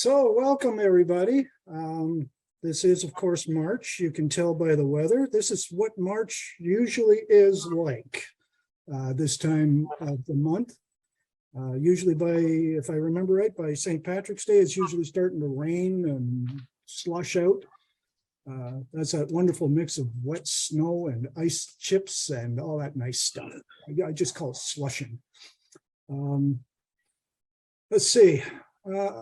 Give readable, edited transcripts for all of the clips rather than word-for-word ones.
So welcome everybody. This is of course March. You can tell by the weather. This is what March usually is like this time of the month. Usually by, if I remember right, by St. Patrick's Day, it's usually starting to rain and slush out. That's that wonderful mix of wet snow and ice chips and all that nice stuff. I just call it slushing. Let's see.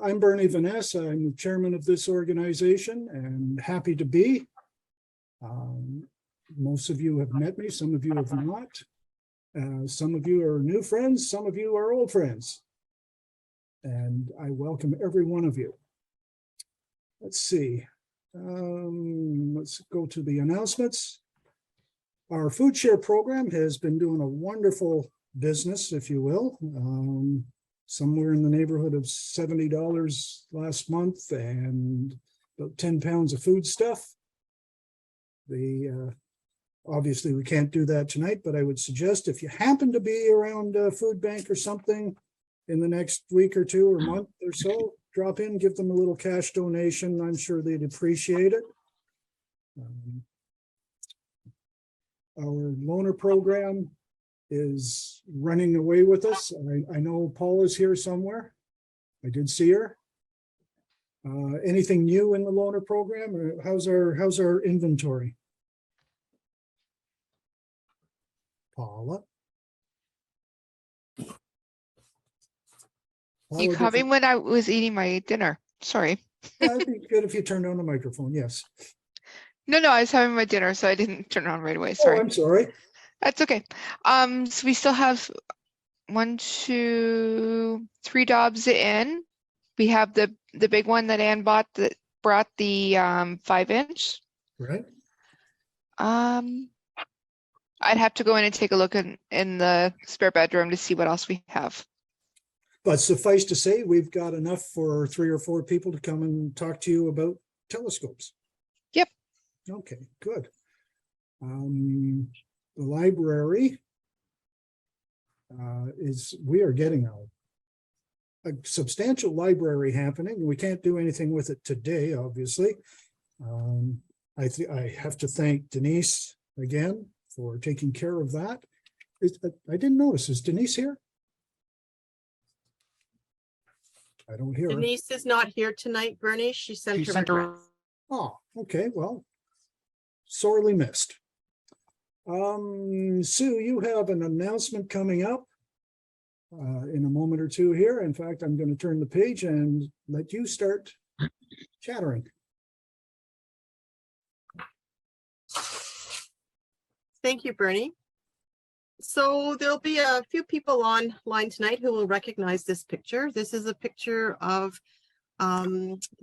I'm Bernie Vanessa. I'm the chairman of this organization and happy to be. Most of you have met me, some of you have not. Some of you are new friends, some of you are old friends. And I welcome every one of you. Let's see. Let's go to the announcements. Our food share program has been doing a wonderful business, if you will. Somewhere in the neighborhood of $70 last month and about 10 pounds of food stuff. Obviously we can't do that tonight, but I would suggest if you happen to be around a food bank or something in the next week or two or month or so, drop in, give them a little cash donation. I'm sure they'd appreciate it. Our loaner program is running away with us. I know Paul is here somewhere. I did see her. Anything new in the loaner program? Or how's our inventory? Paula? You caught me when I was eating my dinner. Sorry. Yeah, it'd be good if you turned on the microphone. Yes. No, I was having my dinner, so I didn't turn it on right away. Sorry. Oh, I'm sorry. That's okay. So we still have 1, 2, 3 Dobbs in. We have the big one that Ann bought that brought the 5-inch. Right. I'd have to go in and take a look in the spare bedroom to see what else we have. But suffice to say, we've got enough for 3 or 4 people to come and talk to you about telescopes. Yep. Okay, good. The library we are getting a substantial library happening. We can't do anything with it today, obviously. I have to thank Denise again for taking care of that. I didn't notice, is Denise here? I don't hear her. Denise is not here tonight, Bernie. She sent her. Oh, okay, well, sorely missed. Sue, you have an announcement coming up in a moment or two here. In fact, I'm going to turn the page and let you start chattering. Thank you, Bernie. So there'll be a few people online tonight who will recognize this picture. This is a picture of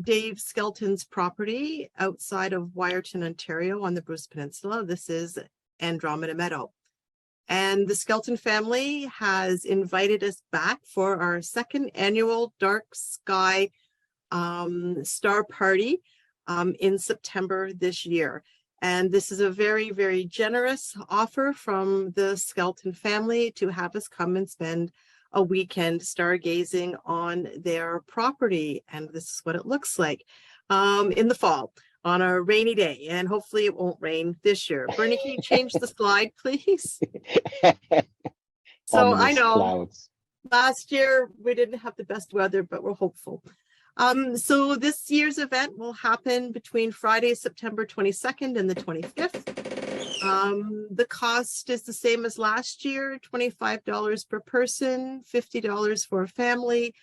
Dave Skelton's property outside of Wyerton, Ontario on the Bruce Peninsula. This is Andromeda Meadow. And the Skelton family has invited us back for our 2nd annual Dark Sky Star Party in September this year. And this is a very, very generous offer from the Skelton family to have us come and spend a weekend stargazing on their property. And this is what it looks like in the fall on a rainy day. And hopefully it won't rain this year. Bernie, can you change the slide, please? So I know clouds. Last year we didn't have the best weather, but we're hopeful. So this year's event will happen between Friday, September 22nd and the 25th. The cost is the same as last year, $25 per person, $50 for a family,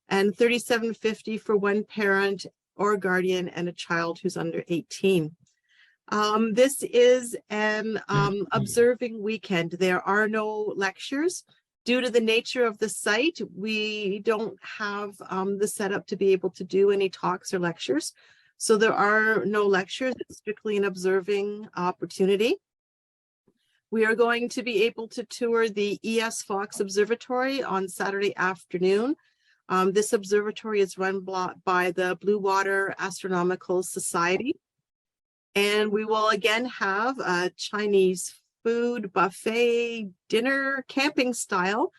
and $37.50 for one parent or guardian and a child who's under 18. This is an observing weekend. There are no lectures. Due to the nature of the site, we don't have the setup to be able to do any talks or lectures. So there are no lectures. It's strictly an observing opportunity. We are going to be able to tour the E.S. Fox Observatory on Saturday afternoon. This observatory is run by the Blue Water Astronomical Society. And we will again have a Chinese food buffet dinner camping style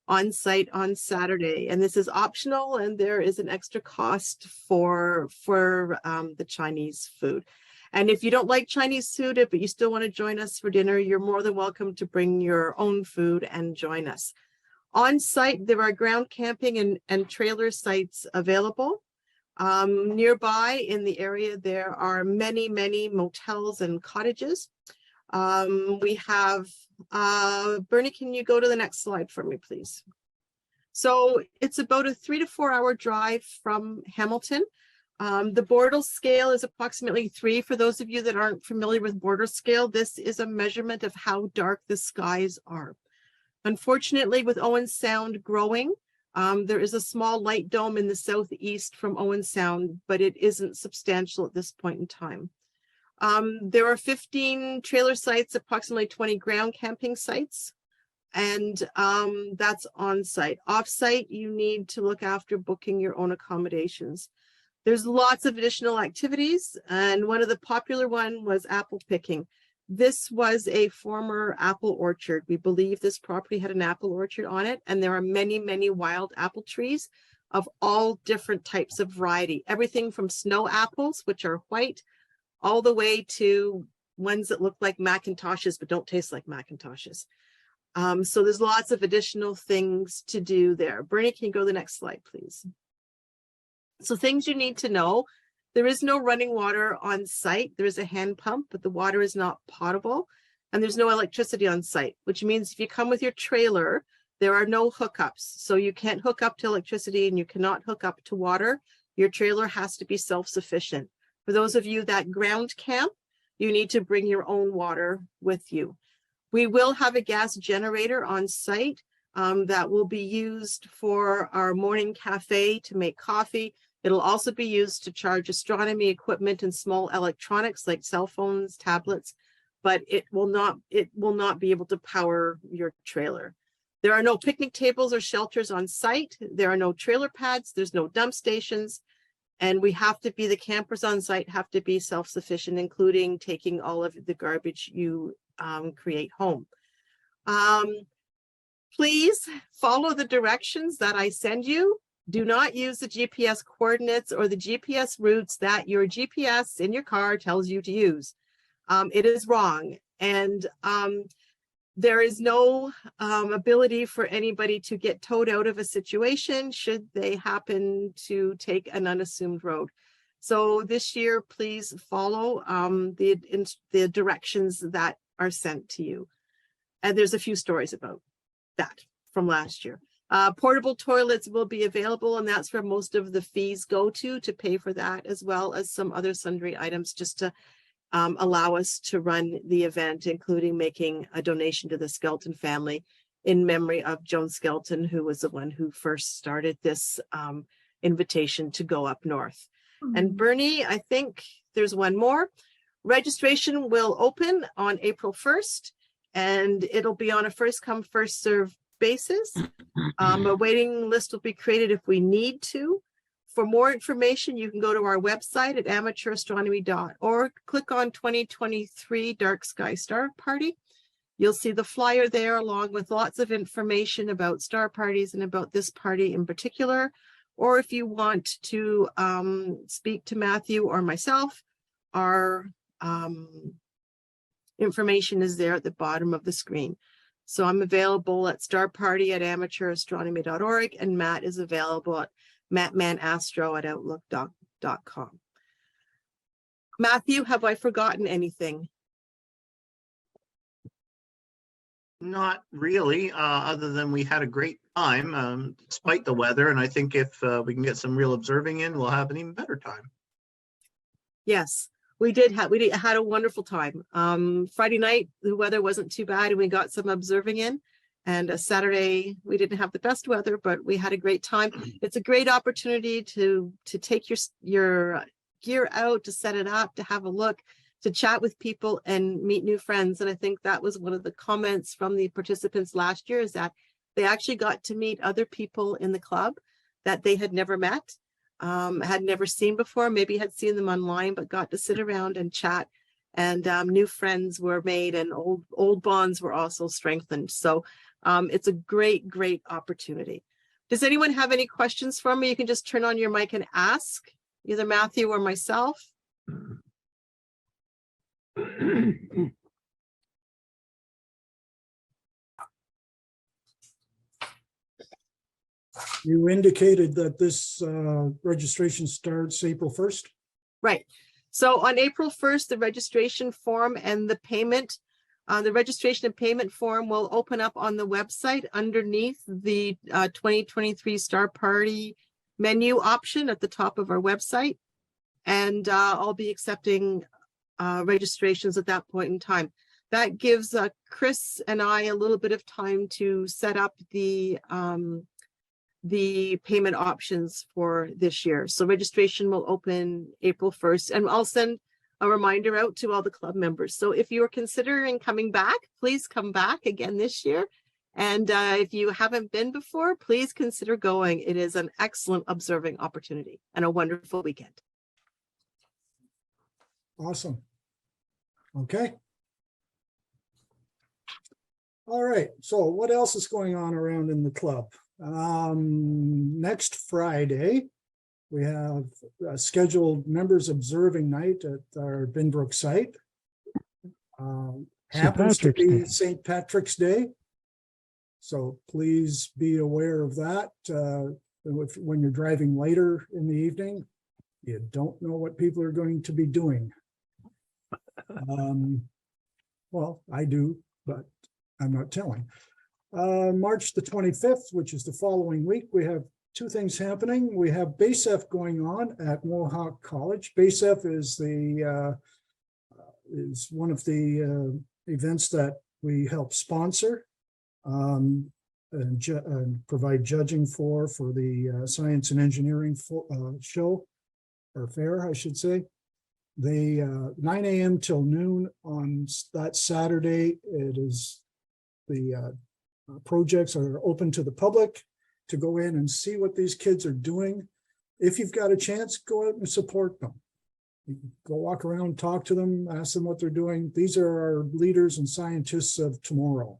on site on Saturday. And this is optional, and there is an extra cost for the Chinese food. And if you don't like Chinese food, but you still want to join us for dinner, you're more than welcome to bring your own food and join us. On site, there are ground camping and trailer sites available. Nearby in the area, there are many, many motels and cottages. We have, Bernie, can you go to the next slide for me, please? So it's about a 3 to 4 hour drive from Hamilton. The Bortle scale is approximately 3. For those of you that aren't familiar with Bortle scale, this is a measurement of how dark the skies are. Unfortunately, with Owen Sound growing, there is a small light dome in the southeast from Owen Sound, but it isn't substantial at this point in time. There are 15 trailer sites, approximately 20 ground camping sites, and that's on site. Off site, you need to look after booking your own accommodations. There's lots of additional activities, and one of the popular one was apple picking. This was a former apple orchard. We believe this property had an apple orchard on it, and there are many, many wild apple trees of all different types of variety. Everything from snow apples, which are white, all the way to ones that look like Macintoshes but don't taste like Macintoshes. So there's lots of additional things to do there. Bernie, can you go to the next slide, please? So things you need to know. There is no running water on site. There is a hand pump, but the water is not potable. And there's no electricity on site, which means if you come with your trailer, there are no hookups. So you can't hook up to electricity and you cannot hook up to water. Your trailer has to be self-sufficient. For those of you that ground camp, you need to bring your own water with you. We will have a gas generator on site that will be used for our morning cafe to make coffee. It'll also be used to charge astronomy equipment and small electronics like cell phones, tablets, but it will not be able to power your trailer. There are no picnic tables or shelters on site. There are no trailer pads. There's no dump stations. And we have to be, the campers on site have to be self-sufficient, including taking all of the garbage you create home. Please follow the directions that I send you. Do not use the GPS coordinates or the GPS routes that your GPS in your car tells you to use. It is wrong. And there is no ability for anybody to get towed out of a situation should they happen to take an unassumed road. So this year, please follow the directions that are sent to you. And there's a few stories about that from last year. Portable toilets will be available, and that's where most of the fees go to pay for that, as well as some other sundry items just to allow us to run the event, including making a donation to the Skelton family in memory of Joan Skelton, who was the one who first started this invitation to go up north. And Bernie, I think there's one more. Registration will open on April 1st, and it'll be on a first come, first serve basis. A waiting list will be created if we need to. For more information, you can go to our website at amateurastronomy.org, click on 2023 Dark Sky Star Party. You'll see the flyer there, along with lots of information about star parties and about this party in particular. Or if you want to speak to Matthew or myself, our information is there at the bottom of the screen. So I'm available at starparty@amateurastronomy.org, and Matt is available at mattmanastro@outlook.com. Matthew, have I forgotten anything? Not really, other than we had a great time despite the weather. And I think if we can get some real observing in, we'll have an even better time. Yes, we had a wonderful time. Friday night, the weather wasn't too bad and we got some observing in. And Saturday, we didn't have the best weather, but we had a great time. It's a great opportunity to take your gear out, to set it up, to have a look, to chat with people and meet new friends. And I think that was one of the comments from the participants last year, is that they actually got to meet other people in the club that they had never met, had never seen before, maybe had seen them online, but got to sit around and chat and new friends were made, and old bonds were also strengthened. So it's a great opportunity. Does anyone have any questions for me? You can just turn on your mic and ask either Matthew or myself. You indicated that this registration starts April 1st. Right. So on April 1st, the registration form and the payment, the registration and payment form will open up on the website underneath the 2023 Star Party menu option at the top of our website. And I'll be accepting registrations at that point in time. That gives Chris and I a little bit of time to set up the payment options for this year. So registration will open April 1st, and I'll send a reminder out to all the club members. So if you're considering coming back, please come back again this year. And if you haven't been before, please consider going. It is an excellent observing opportunity and a wonderful weekend. Awesome. Okay. All right. So what else is going on around in the club? Next Friday, we have a scheduled members observing night at our Binbrook site. Happens to be St. Patrick's Day. So please be aware of that. When you're driving later in the evening, you don't know what people are going to be doing. Well, I do, but I'm not telling. March the 25th, which is the following week, we have two things happening. We have BASEF going on at Mohawk College. BASEF is one of the events that we help sponsor and provide judging for the science and engineering show, or fair, I should say. The 9 a.m. till noon on that Saturday, it is the projects are open to the public to go in and see what these kids are doing. If you've got a chance, go out and support them. Go walk around, talk to them, ask them what they're doing. These are our leaders and scientists of tomorrow.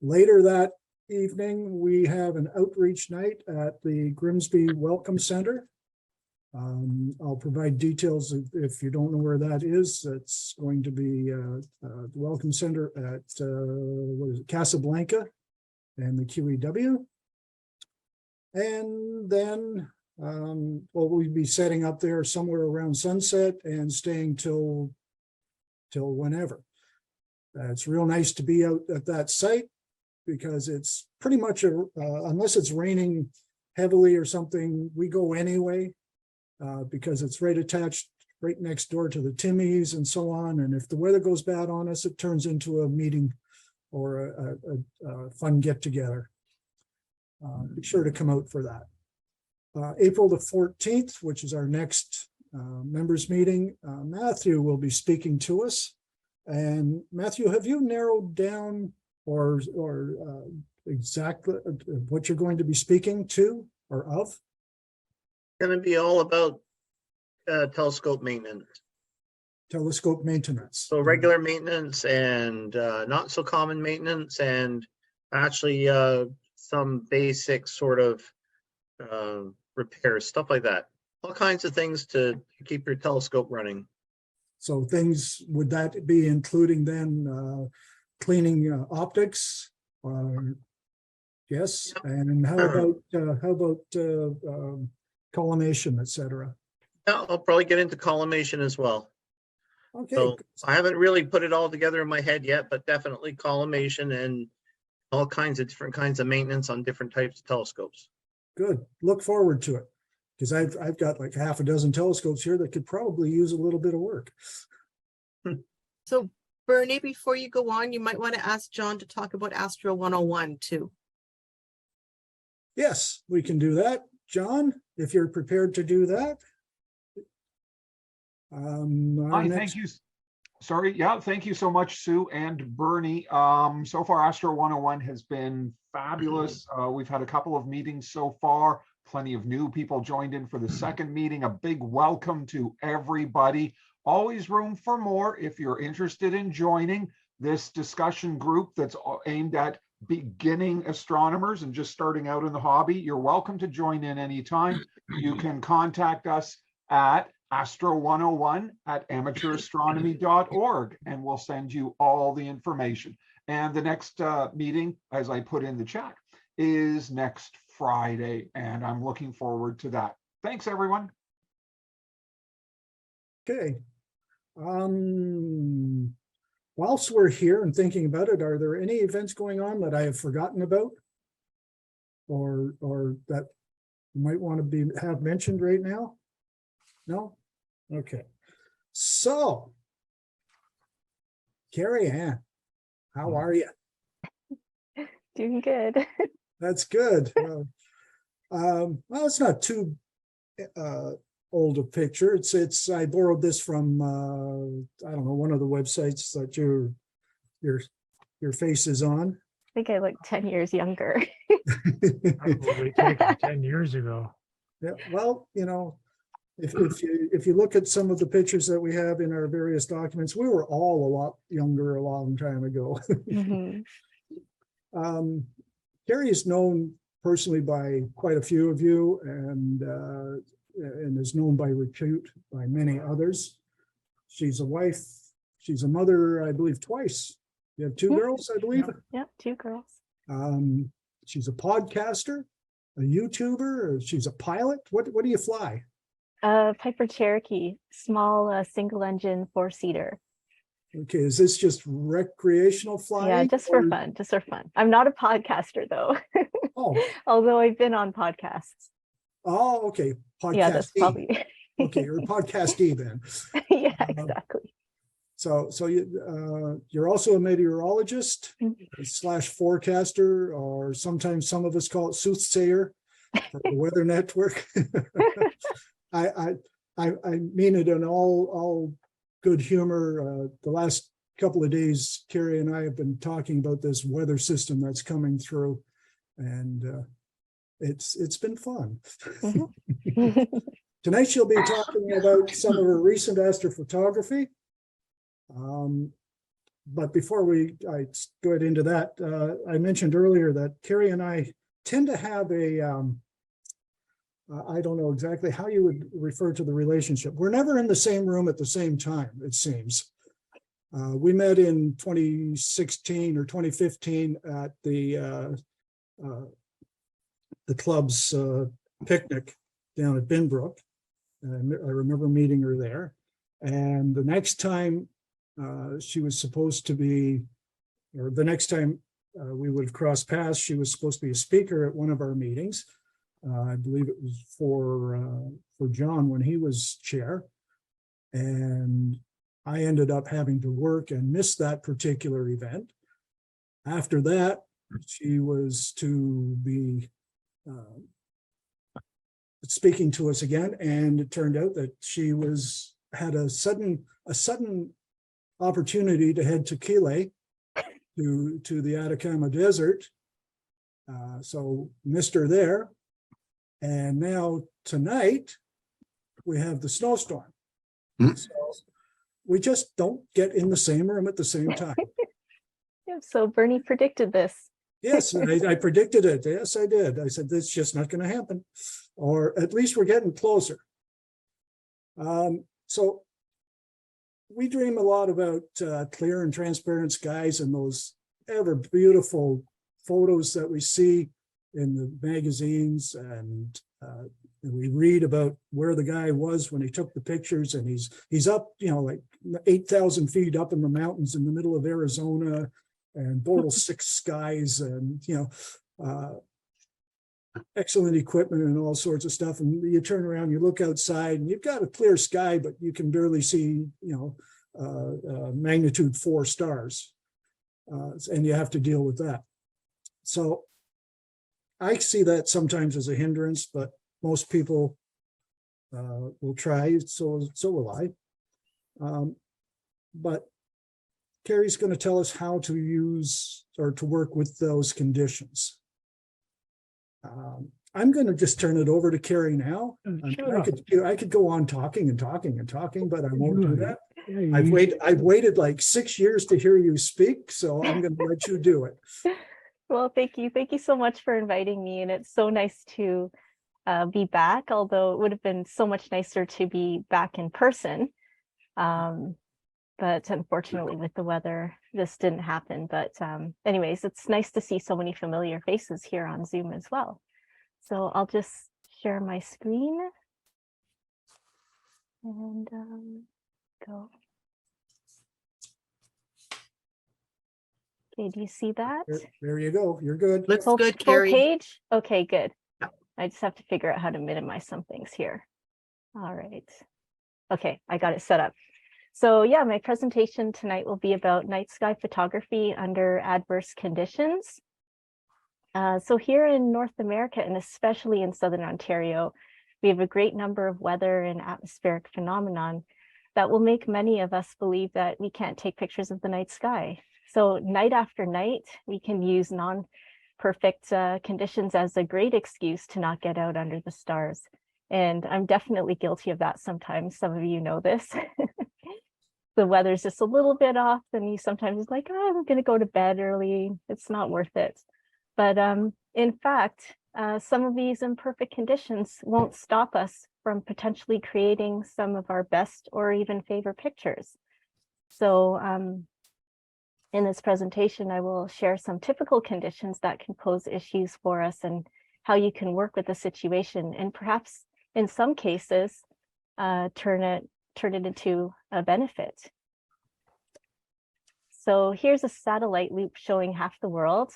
Later that evening, we have an outreach night at the Grimsby Welcome Center. I'll provide details if you don't know where that is. It's going to be the Welcome Center at what is it, Casablanca and the QEW. And then we'll be setting up there somewhere around sunset and staying till whenever. It's real nice to be out at that site because it's pretty much unless it's raining heavily or something, we go anyway. Because it's right attached, right next door to the Timmies and so on. And if the weather goes bad on us, it turns into a meeting or a fun get together. Be sure to come out for that. April the 14th, which is our next members meeting, Matthew will be speaking to us. And Matthew, have you narrowed down or exactly what you're going to be speaking to or of? Going to be all about telescope maintenance. Telescope maintenance. So regular maintenance and not so common maintenance, and actually some basic sort of repairs, stuff like that. All kinds of things to keep your telescope running. So things, would that be including then cleaning optics? Yes. And how about collimation, etc.? Yeah, I'll probably get into collimation as well. Okay. So I haven't really put it all together in my head yet, but definitely collimation and all kinds of different kinds of maintenance on different types of telescopes. Good. Look forward to it, because I've got like half a dozen telescopes here that could probably use a little bit of work. So Bernie, before you go on, you might want to ask John to talk about Astro 101 too. Yes, we can do that. John, if you're prepared to do that. Hi, thank you. Sorry, yeah, thank you so much, Sue and Bernie. So far, Astro 101 has been fabulous. We've had a couple of meetings so far. Plenty of new people joined in for the second meeting. A big welcome to everybody. always room for more. If you're interested in joining this discussion group that's aimed at beginning astronomers and just starting out in the hobby, you're welcome to join in anytime. You can contact us at astro101@amateurastronomy.org, and we'll send you all the information. And the next meeting, as I put in the chat, is next Friday, and I'm looking forward to that. Thanks, everyone. Okay. Whilst we're here and thinking about it, are there any events going on that I have forgotten about? Or that you might want to have mentioned right now? No? Okay. So, Kerry-Ann, how are you? Doing good. That's good. Well, it's not too old a picture. It's I borrowed this from I don't know, one of the websites that your face is on. I think I look 10 years younger. Probably taken 10 years ago. Yeah, well, you know, if you look at some of the pictures that we have in our various documents, we were all a lot younger a long time ago. Mhm. Kerry is known personally by quite a few of you, and is known by repute by many others. She's a wife. She's a mother, I believe, twice. You have two Mhm. girls, I believe. Yep, 2 girls. She's a podcaster, a YouTuber. Or she's a pilot. What do you fly? Piper Cherokee, small single engine 4-seater. Okay, is this just recreational flying? Yeah, just for or- fun, just for fun. I'm not a podcaster though, Oh, although I've been on podcasts. okay. Yeah, that's Podcastee. probably. Okay, you're a podcastee then. Yeah, exactly. So you're also a meteorologist / forecaster, or sometimes some of us call it soothsayer for the Weather Network. I mean it in all good humor. The last couple of days, Kerry and I have been talking about this weather system that's coming through, and it's been fun. Mhm. Tonight she'll be talking about some of her recent astrophotography. But before I go into that, I mentioned earlier that Kerry and I tend to have a, I don't know exactly how you would refer to the relationship. We're never in the same room at the same time, it seems. We met in 2016 or 2015 at the club's picnic down at Binbrook. And I remember meeting her there. And the next time she was supposed to be, or the next time we would have crossed paths, she was supposed to be a speaker at one of our meetings. I believe it was for John when he was chair. And I ended up having to work and miss that particular event. After that, she was to be speaking to us again, and it turned out that she had a sudden opportunity to head to Chile, to the Atacama Desert. So missed her there. And now tonight we have the snowstorm. So we just don't get in the same room at the same time. Yeah, so Bernie predicted this. Yes, I predicted it. Yes, I did. I said, this is just not going to happen. Or at least we're getting closer. So we dream a lot about clear and transparent skies and those ever beautiful photos that we see in the magazines, and we read about where the guy was when he took the pictures, and he's up, like 8,000 feet up in the mountains in the middle of Arizona, and Bortle 6 skies, and excellent equipment and all sorts of stuff. And you turn around, you look outside, and you've got a clear sky, but you can barely see, magnitude 4 stars, and you have to deal with that. So I see that sometimes as a hindrance, but most people will try. So will I. But Kerry's going to tell us how to use or to work with those conditions. I'm going to just turn it over to Kerry now. Sure. I could go on talking and talking and talking, but I won't do that. Yeah, I've waited like 6 years to hear you speak, so I'm going to let you do it. Well, thank you. Thank you so much for inviting me. And it's so nice to be back, although it would have been so much nicer to be back in person. But unfortunately with the weather, this didn't happen. But anyways, it's nice to see so many familiar faces here on Zoom as well. So I'll just share my screen and go. Okay, do you see that? There you go. You're good. Looks Full- good, full Kerry. page? Okay, good. Yeah. I just have to figure out how to minimize some things here. All right. Okay, I got it set up. So yeah, my presentation tonight will be about night sky photography under adverse conditions. So here in North America, and especially in Southern Ontario, we have a great number of weather and atmospheric phenomenon that will make many of us believe that we can't take pictures of the night sky. So night after night, we can use non-perfect conditions as a great excuse to not get out under the stars. And I'm definitely guilty of that sometimes. Some of you know this. The weather's just a little bit off, and you sometimes is like, oh, I'm going to go to bed early. It's not worth it. But in fact, some of these imperfect conditions won't stop us from potentially creating some of our best or even favorite pictures. So in this presentation, I will share some typical conditions that can pose issues for us and how you can work with the situation, and perhaps in some cases, turn it into a benefit. So here's a satellite loop showing half the world,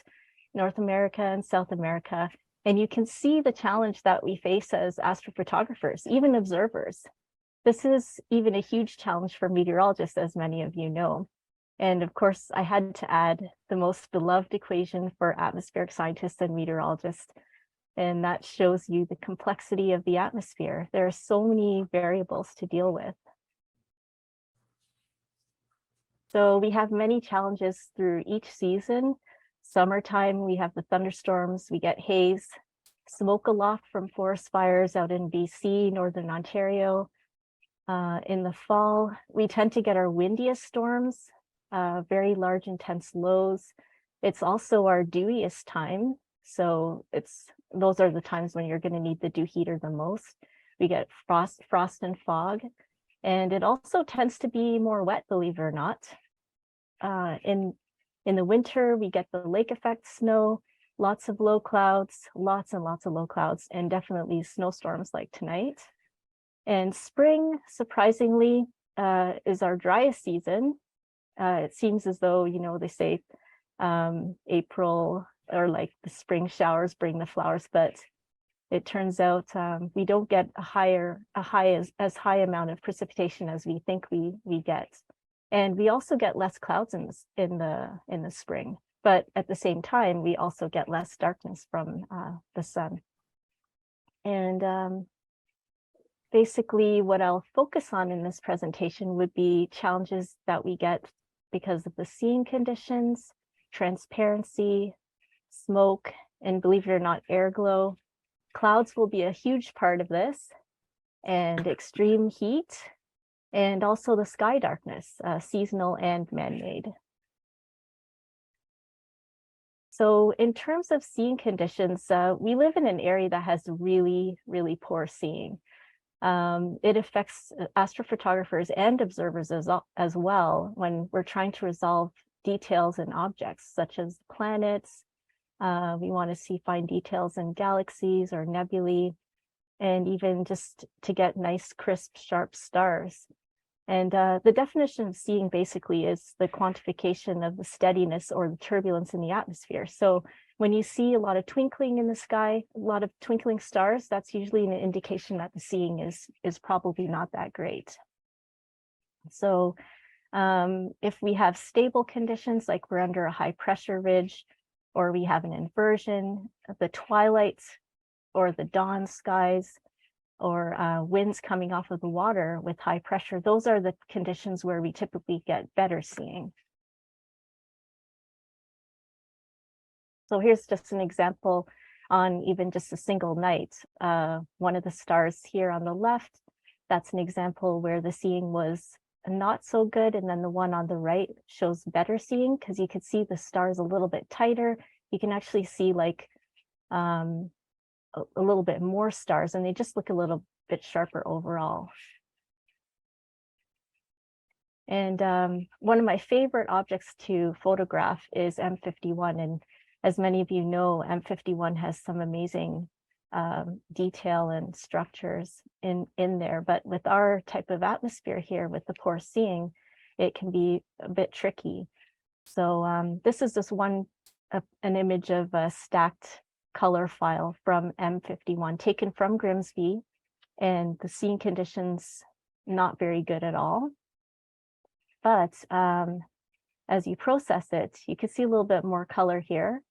North America and South America. And you can see the challenge that we face as astrophotographers, even observers. This is even a huge challenge for meteorologists, as many of you know. And of course, I had to add the most beloved equation for atmospheric scientists and meteorologists. And that shows you the complexity of the atmosphere. There are so many variables to deal with. So we have many challenges through each season. Summertime, we have the thunderstorms, we get haze, smoke aloft from forest fires out in BC, Northern Ontario. In the fall, we tend to get our windiest storms, very large, intense lows. It's also our dewiest time. So those are the times when you're going to need the dew heater the most. We get frost and fog. And it also tends to be more wet, believe it or not. In the winter, we get the lake effect snow, lots of low clouds, lots and lots of low clouds, and definitely snowstorms like tonight. And spring, surprisingly, is our driest season. It seems as though, you know, they say April or like the spring showers bring the flowers, but it turns out we don't get as high amount of precipitation as we think we get. And we also get less clouds in the spring, but at the same time, we also get less darkness from the sun. And basically what I'll focus on in this presentation would be challenges that we get because of the seeing conditions, transparency, smoke, and believe it or not, air glow. Clouds will be a huge part of this, and extreme heat, and also the sky darkness, seasonal and man-made. So in terms of seeing conditions, we live in an area that has really, really poor seeing. It affects astrophotographers and observers as well when we're trying to resolve details in objects such as planets. We want to see fine details in galaxies or nebulae, and even just to get nice, crisp, sharp stars. And the definition of seeing basically is the quantification of the steadiness or the turbulence in the atmosphere. So when you see a lot of twinkling in the sky, a lot of twinkling stars, that's usually an indication that the seeing is probably not that great. So if we have stable conditions, like we're under a high pressure ridge, or we have an inversion, the twilight or the dawn skies, or winds coming off of the water with high pressure, those are the conditions where we typically get better seeing. So here's just an example on even just a single night. One of the stars here on the left, that's an example where the seeing was not so good. And then the one on the right shows better seeing because you could see the stars a little bit tighter. You can actually see like a little bit more stars, and they just look a little bit sharper overall. And one of my favorite objects to photograph is M51. And as many of you know, M51 has some amazing detail and structures in there. But with our type of atmosphere here, with the poor seeing, it can be a bit tricky. So this is just an image of a stacked color file from M51 taken from Grimsby, and the seeing conditions not very good at all. But as you process it, you can see a little bit more color here,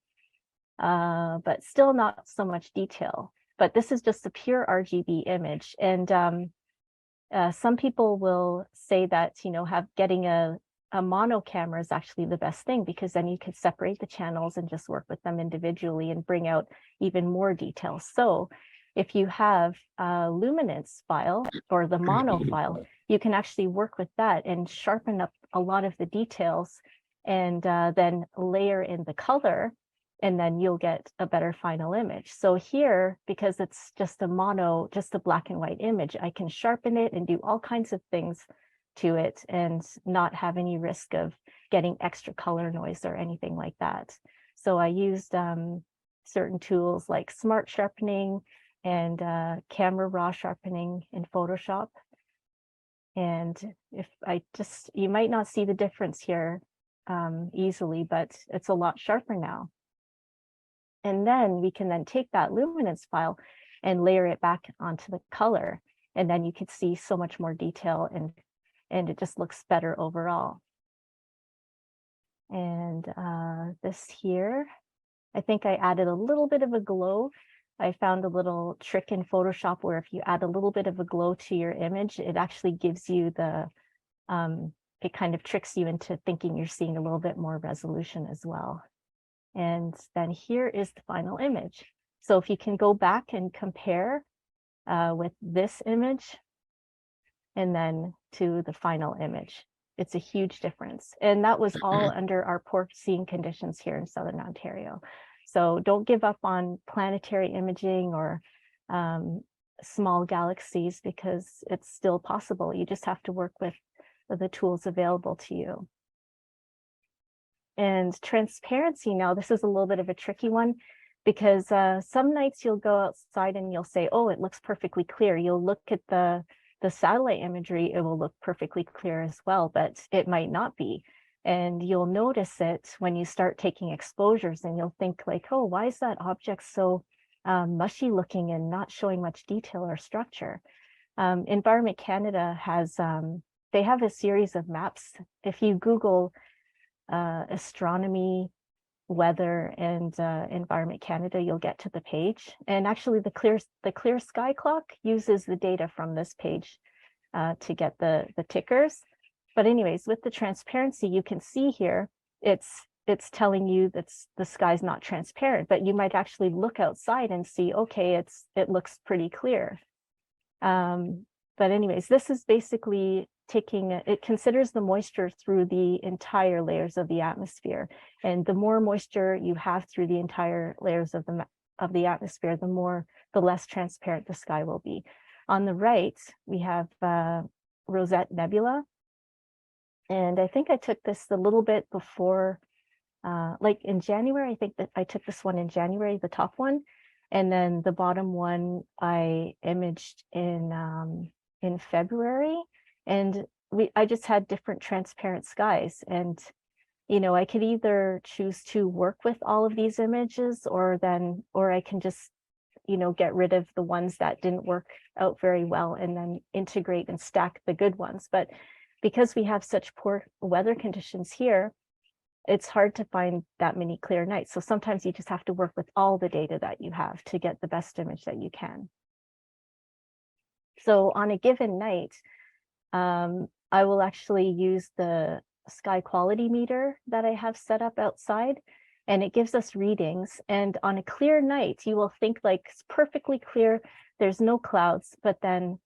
but still not so much detail. But this is just a pure RGB image. And some people will say that, you know, getting a mono camera is actually the best thing, because then you could separate the channels and just work with them individually and bring out even more details. So if you have a luminance file or the mono file, you can actually work with that and sharpen up a lot of the details, and then layer in the color, and then you'll get a better final image. So here, because it's just a mono, just a black and white image, I can sharpen it and do all kinds of things to it and not have any risk of getting extra color noise or anything like that. So I used certain tools like smart sharpening and camera raw sharpening in Photoshop. And if you might not see the difference here easily, but it's a lot sharper now. And then we can then take that luminance file and layer it back onto the color. And then you could see so much more detail, and it just looks better overall. And this here, I think I added a little bit of a glow. I found a little trick in Photoshop where if you add a little bit of a glow to your image, it actually gives you it kind of tricks you into thinking you're seeing a little bit more resolution as well. And then here is the final image. So if you can go back and compare with this image and then to the final image, it's a huge difference. And that was all under our poor seeing conditions here in Southern Ontario. So don't give up on planetary imaging or small galaxies, because it's still possible. You just have to work with the tools available to you. And transparency, now this is a little bit of a tricky one, because some nights you'll go outside and you'll say, oh, it looks perfectly clear. You'll look at the satellite imagery, it will look perfectly clear as well, but it might not be. And you'll notice it when you start taking exposures, and you'll think like, oh, why is that object so mushy looking and not showing much detail or structure? Environment Canada has, they have a series of maps. If you Google astronomy, weather, and Environment Canada, you'll get to the page. And actually the clear sky clock uses the data from this page to get the tickers. But anyways, with the transparency, you can see here, it's telling you that the sky's not transparent, but you might actually look outside and see, okay, it looks pretty clear. But anyways, this is basically it considers the moisture through the entire layers of the atmosphere. And the more moisture you have through the entire layers of the atmosphere, the less transparent the sky will be. On the right, we have Rosette Nebula. And I think I took this a little bit before, like in January. I think that I took this one in January, the top one. And then the bottom one I imaged in February. And I just had different transparent skies. And, you know, I could either choose to work with all of these images, or I can just, you know, get rid of the ones that didn't work out very well and then integrate and stack the good ones. But because we have such poor weather conditions here, it's hard to find that many clear nights. So sometimes you just have to work with all the data that you have to get the best image that you can. So on a given night, I will actually use the sky quality meter that I have set up outside. and it gives us readings. And on a clear night, you will think like it's perfectly clear, there's no clouds, but then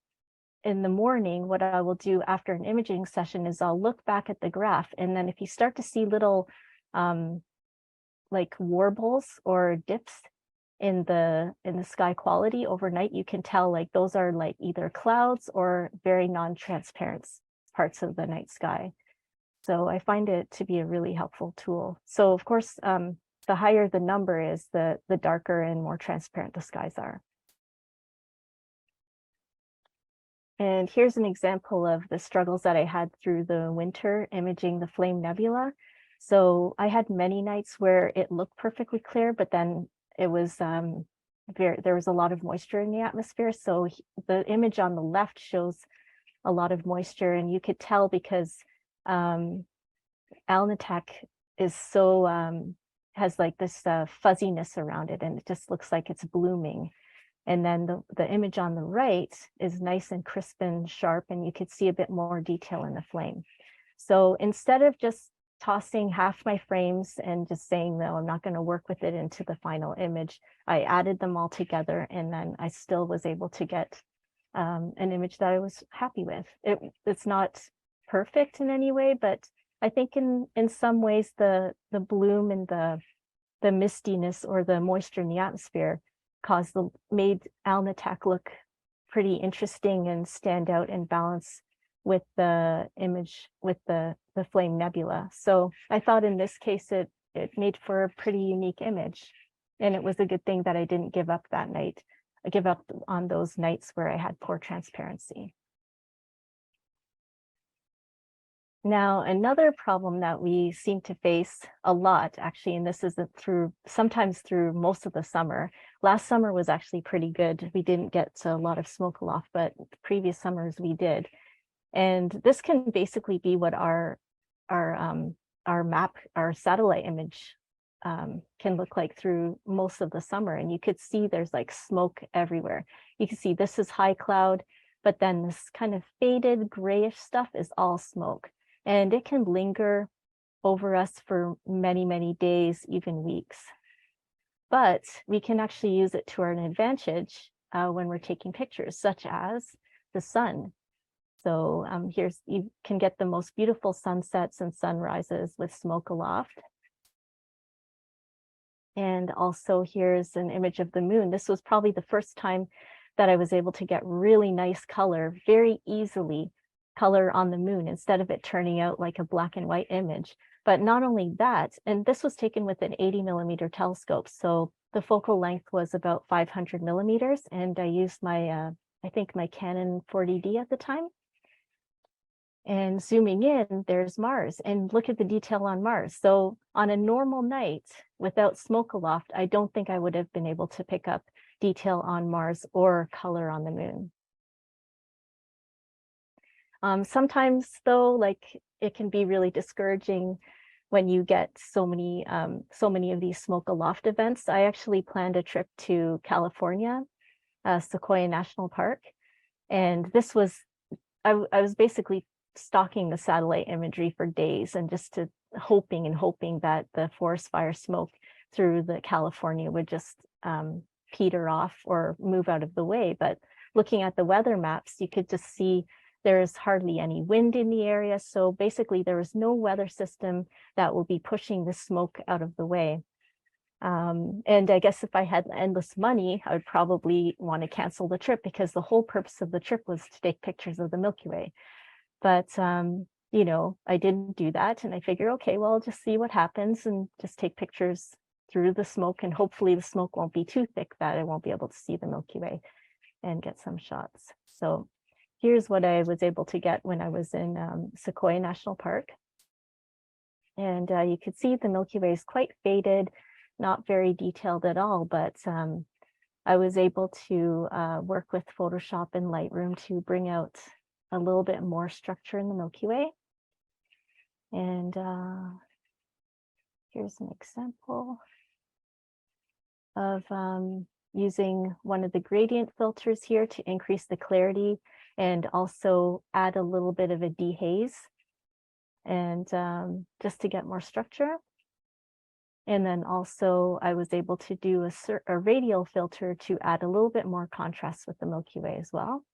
in the morning, what I will do after an imaging session is I'll look back at the graph, and then if you start to see little like warbles or dips in the sky quality overnight, you can tell like those are like either clouds or very non-transparent parts of the night sky. So I find it to be a really helpful tool. So of course, the higher the number is, the darker and more transparent the skies are. And here's an example of the struggles that I had through the winter imaging the Flame Nebula. So I had many nights where it looked perfectly clear, but then it was there was a lot of moisture in the atmosphere. So the image on the left shows a lot of moisture, and you could tell because Alnitak is so has like this fuzziness around it, and it just looks like it's blooming. And then the image on the right is nice and crisp and sharp, and you could see a bit more detail in the flame. So instead of just tossing half my frames and just saying, no, I'm not going to work with it into the final image, I added them all together, and then I still was able to get an image that I was happy with. It's not perfect in any way, but I think in some ways the bloom and the mistiness or the moisture in the atmosphere made Alnitak look pretty interesting and stand out and balance with the image with the Flame Nebula. So I thought in this case it made for a pretty unique image, and it was a good thing that I didn't give up that night. I give up on those nights where I had poor transparency. Now, another problem that we seem to face a lot, actually, and this is sometimes through most of the summer. Last summer was actually pretty good. We didn't get a lot of smoke aloft, but previous summers we did. And this can basically be what our satellite image can look like through most of the summer. And you could see there's like smoke everywhere. You can see this is high cloud, but then this kind of faded grayish stuff is all smoke. And it can linger over us for many, many days, even weeks. But we can actually use it to our advantage when we're taking pictures, such as the sun. So you can get the most beautiful sunsets and sunrises with smoke aloft. And also here's an image of the moon. This was probably the first time that I was able to get really nice color, very easily color on the moon, instead of it turning out like a black and white image. But not only that, and this was taken with an 80mm telescope. So the focal length was about 500 millimeters, and I used my, I think my Canon 40D at the time. And zooming in, there's Mars, and look at the detail on Mars. So on a normal night without smoke aloft, I don't think I would have been able to pick up detail on Mars or color on the moon. Sometimes though, like it can be really discouraging when you get so many of these smoke aloft events. I actually planned a trip to California, Sequoia National Park, and this was, I was basically stalking the satellite imagery for days and just hoping that the forest fire smoke through the California would just peter off or move out of the way. But looking at the weather maps, you could just see there's hardly any wind in the area. So basically there was no weather system that will be pushing the smoke out of the way. And I guess if I had endless money, I would probably want to cancel the trip, because the whole purpose of the trip was to take pictures of the Milky Way. But, you know, I didn't do that. And I figured, okay, well, I'll just see what happens and just take pictures through the smoke. And hopefully the smoke won't be too thick that I won't be able to see the Milky Way and get some shots. So here's what I was able to get when I was in Sequoia National Park. And you could see the Milky Way is quite faded, not very detailed at all, but I was able to work with Photoshop and Lightroom to bring out a little bit more structure in the Milky Way. And here's an example of using one of the gradient filters here to increase the clarity and also add a little bit of a dehaze, and just to get more structure. And then also I was able to do a radial filter to add a little bit more contrast with the Milky Way as well.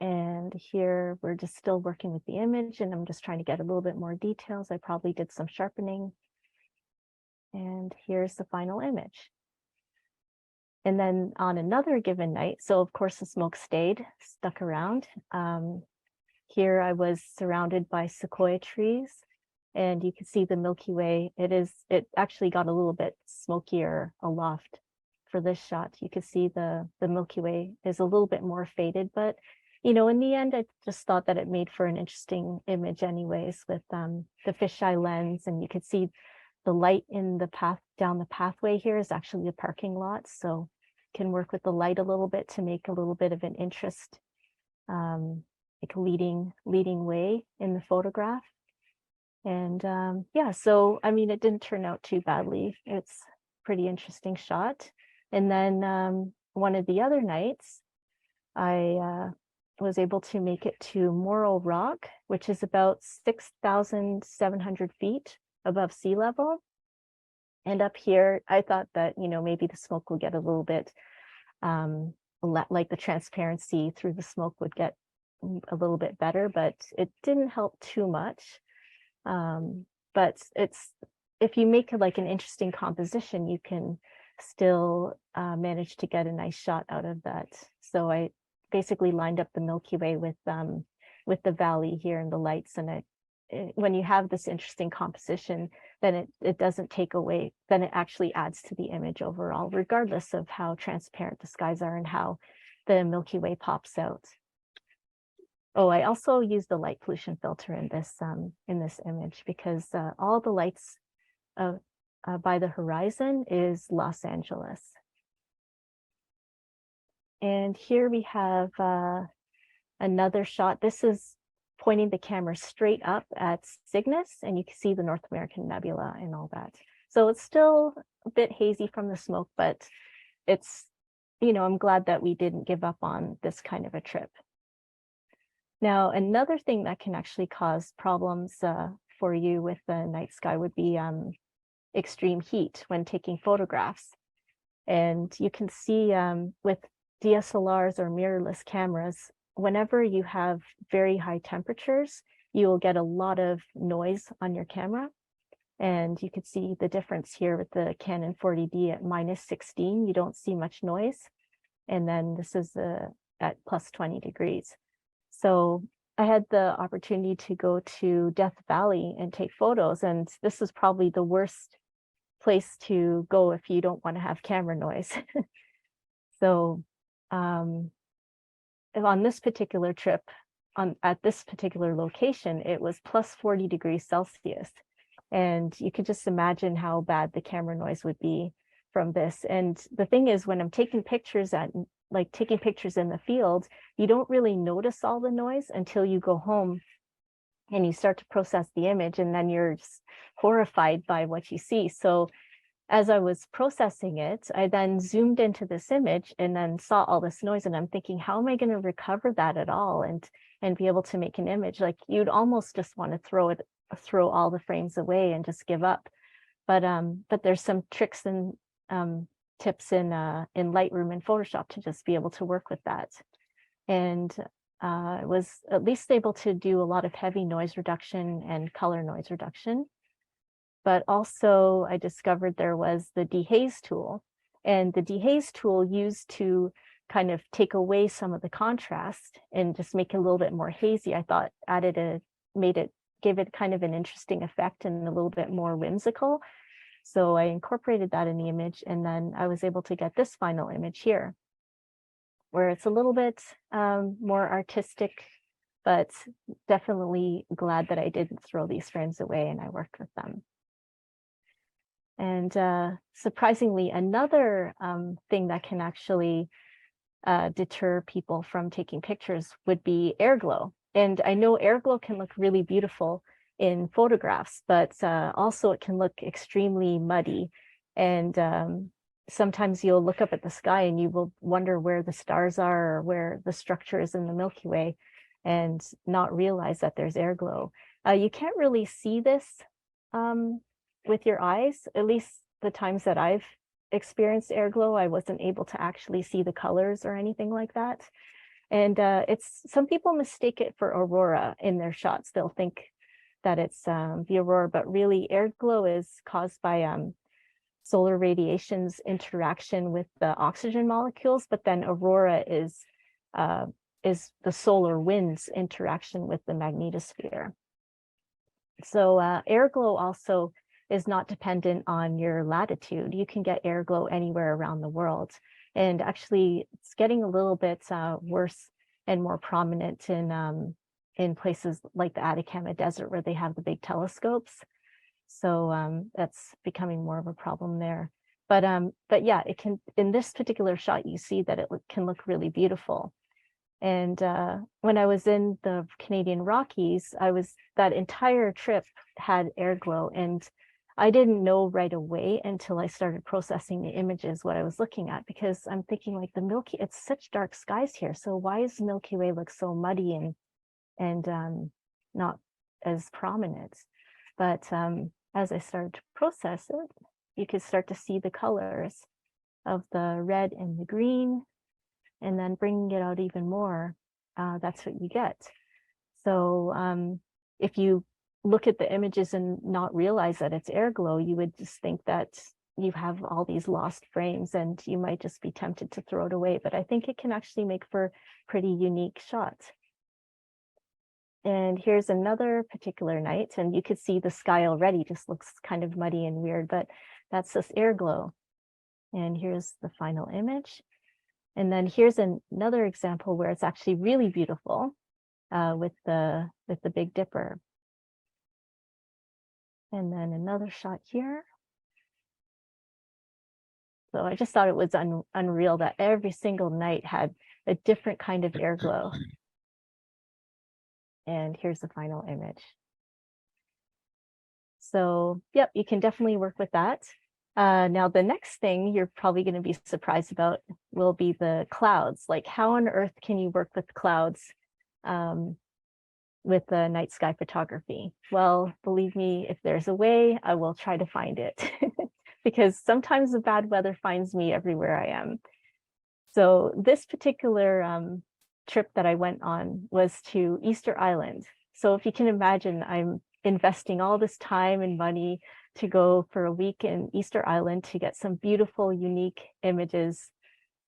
And here we're just still working with the image, and I'm just trying to get a little bit more details. I probably did some sharpening. And here's the final image. And then on another given night, so of course the smoke stuck around. Here I was surrounded by sequoia trees, and you can see the Milky Way. It actually got a little bit smokier aloft for this shot. You can see the Milky Way is a little bit more faded, but you know, in the end, I just thought that it made for an interesting image anyways, with the fisheye lens, and you could see the light in the path down the pathway here is actually a parking lot. So can work with the light a little bit to make a little bit of an interest, like leading way in the photograph. And yeah, so I mean, it didn't turn out too badly. It's a pretty interesting shot. And then one of the other nights, I was able to make it to Morro Rock, which is about 6,700 feet above sea level. And up here, I thought that, you know, maybe the smoke will get a little bit, like the transparency through the smoke would get a little bit better, but it didn't help too much. But if you make like an interesting composition, you can still manage to get a nice shot out of that. So I basically lined up the Milky Way with the valley here and the lights, and when you have this interesting composition, then it doesn't take away, then it actually adds to the image overall, regardless of how transparent the skies are and how the Milky Way pops out. Oh, I also used the light pollution filter in this image, because all the lights by the horizon is Los Angeles. And here we have another shot. This is pointing the camera straight up at Cygnus, and you can see the North American Nebula and all that. So it's still a bit hazy from the smoke, but it's, you know, I'm glad that we didn't give up on this kind of a trip. Now, another thing that can actually cause problems for you with the night sky would be extreme heat when taking photographs. And you can see with DSLRs or mirrorless cameras, whenever you have very high temperatures, you will get a lot of noise on your camera. And you could see the difference here with the Canon 40D at -16, you don't see much noise. And then this is at +20 degrees. So I had the opportunity to go to Death Valley and take photos, and this is probably the worst place to go if you don't want to have camera noise. So on this particular trip, at this particular location, it was +40 degrees Celsius. And you could just imagine how bad the camera noise would be from this. And the thing is, when I'm taking pictures in the field, you don't really notice all the noise until you go home and you start to process the image, and then you're just horrified by what you see. So as I was processing it, I then zoomed into this image and then saw all this noise, and I'm thinking, how am I going to recover that at all and be able to make an image? Like, you'd almost just want to throw all the frames away and just give up. But there's some tricks and tips in Lightroom and Photoshop to just be able to work with that. And I was at least able to do a lot of heavy noise reduction and color noise reduction. But also I discovered there was the dehaze tool, and the dehaze tool used to kind of take away some of the contrast and just make it a little bit more hazy. I thought gave it kind of an interesting effect and a little bit more whimsical. So I incorporated that in the image, and then I was able to get this final image here, where it's a little bit more artistic, but definitely glad that I didn't throw these frames away and I worked with them. And surprisingly, another thing that can actually deter people from taking pictures would be airglow. And I know airglow can look really beautiful in photographs, but also it can look extremely muddy. And sometimes you'll look up at the sky and you will wonder where the stars are or where the structure is in the Milky Way and not realize that there's airglow. You can't really see this with your eyes. At least the times that I've experienced air glow, I wasn't able to actually see the colors or anything like that. And it's, some people mistake it for aurora in their shots. They'll think that it's the aurora, but really air glow is caused by solar radiation's interaction with the oxygen molecules, but then aurora is the solar wind's interaction with the magnetosphere. So air glow also is not dependent on your latitude. You can get air glow anywhere around the world. And actually, it's getting a little bit worse and more prominent in places like the Atacama Desert, where they have the big telescopes. So that's becoming more of a problem there. But yeah, it can, in this particular shot, you see that it can look really beautiful. And when I was in the Canadian Rockies, that entire trip had air glow, and I didn't know right away until I started processing the images what I was looking at, because I'm thinking like the Milky, it's such dark skies here. So why does the Milky Way look so muddy and not as prominent? But as I started to process it, you could start to see the colors of the red and the green, and then bringing it out even more, that's what you get. So if you look at the images and not realize that it's air glow, you would just think that you have all these lost frames and you might just be tempted to throw it away. But I think it can actually make for pretty unique shots. And here's another particular night, and you could see the sky already just looks kind of muddy and weird, but that's this air glow. And here's the final image. And then here's another example where it's actually really beautiful with the Big Dipper. And then another shot here. So I just thought it was unreal that every single night had a different kind of air glow. And here's the final image. So, yep, you can definitely work with that. Now, the next thing you're probably going to be surprised about will be the clouds. Like, how on earth can you work with clouds with the night sky photography? Well, believe me, if there's a way, I will try to find it because sometimes the bad weather finds me everywhere I am. So this particular trip that I went on was to Easter Island. So if you can imagine, I'm investing all this time and money to go for a week in Easter Island to get some beautiful, unique images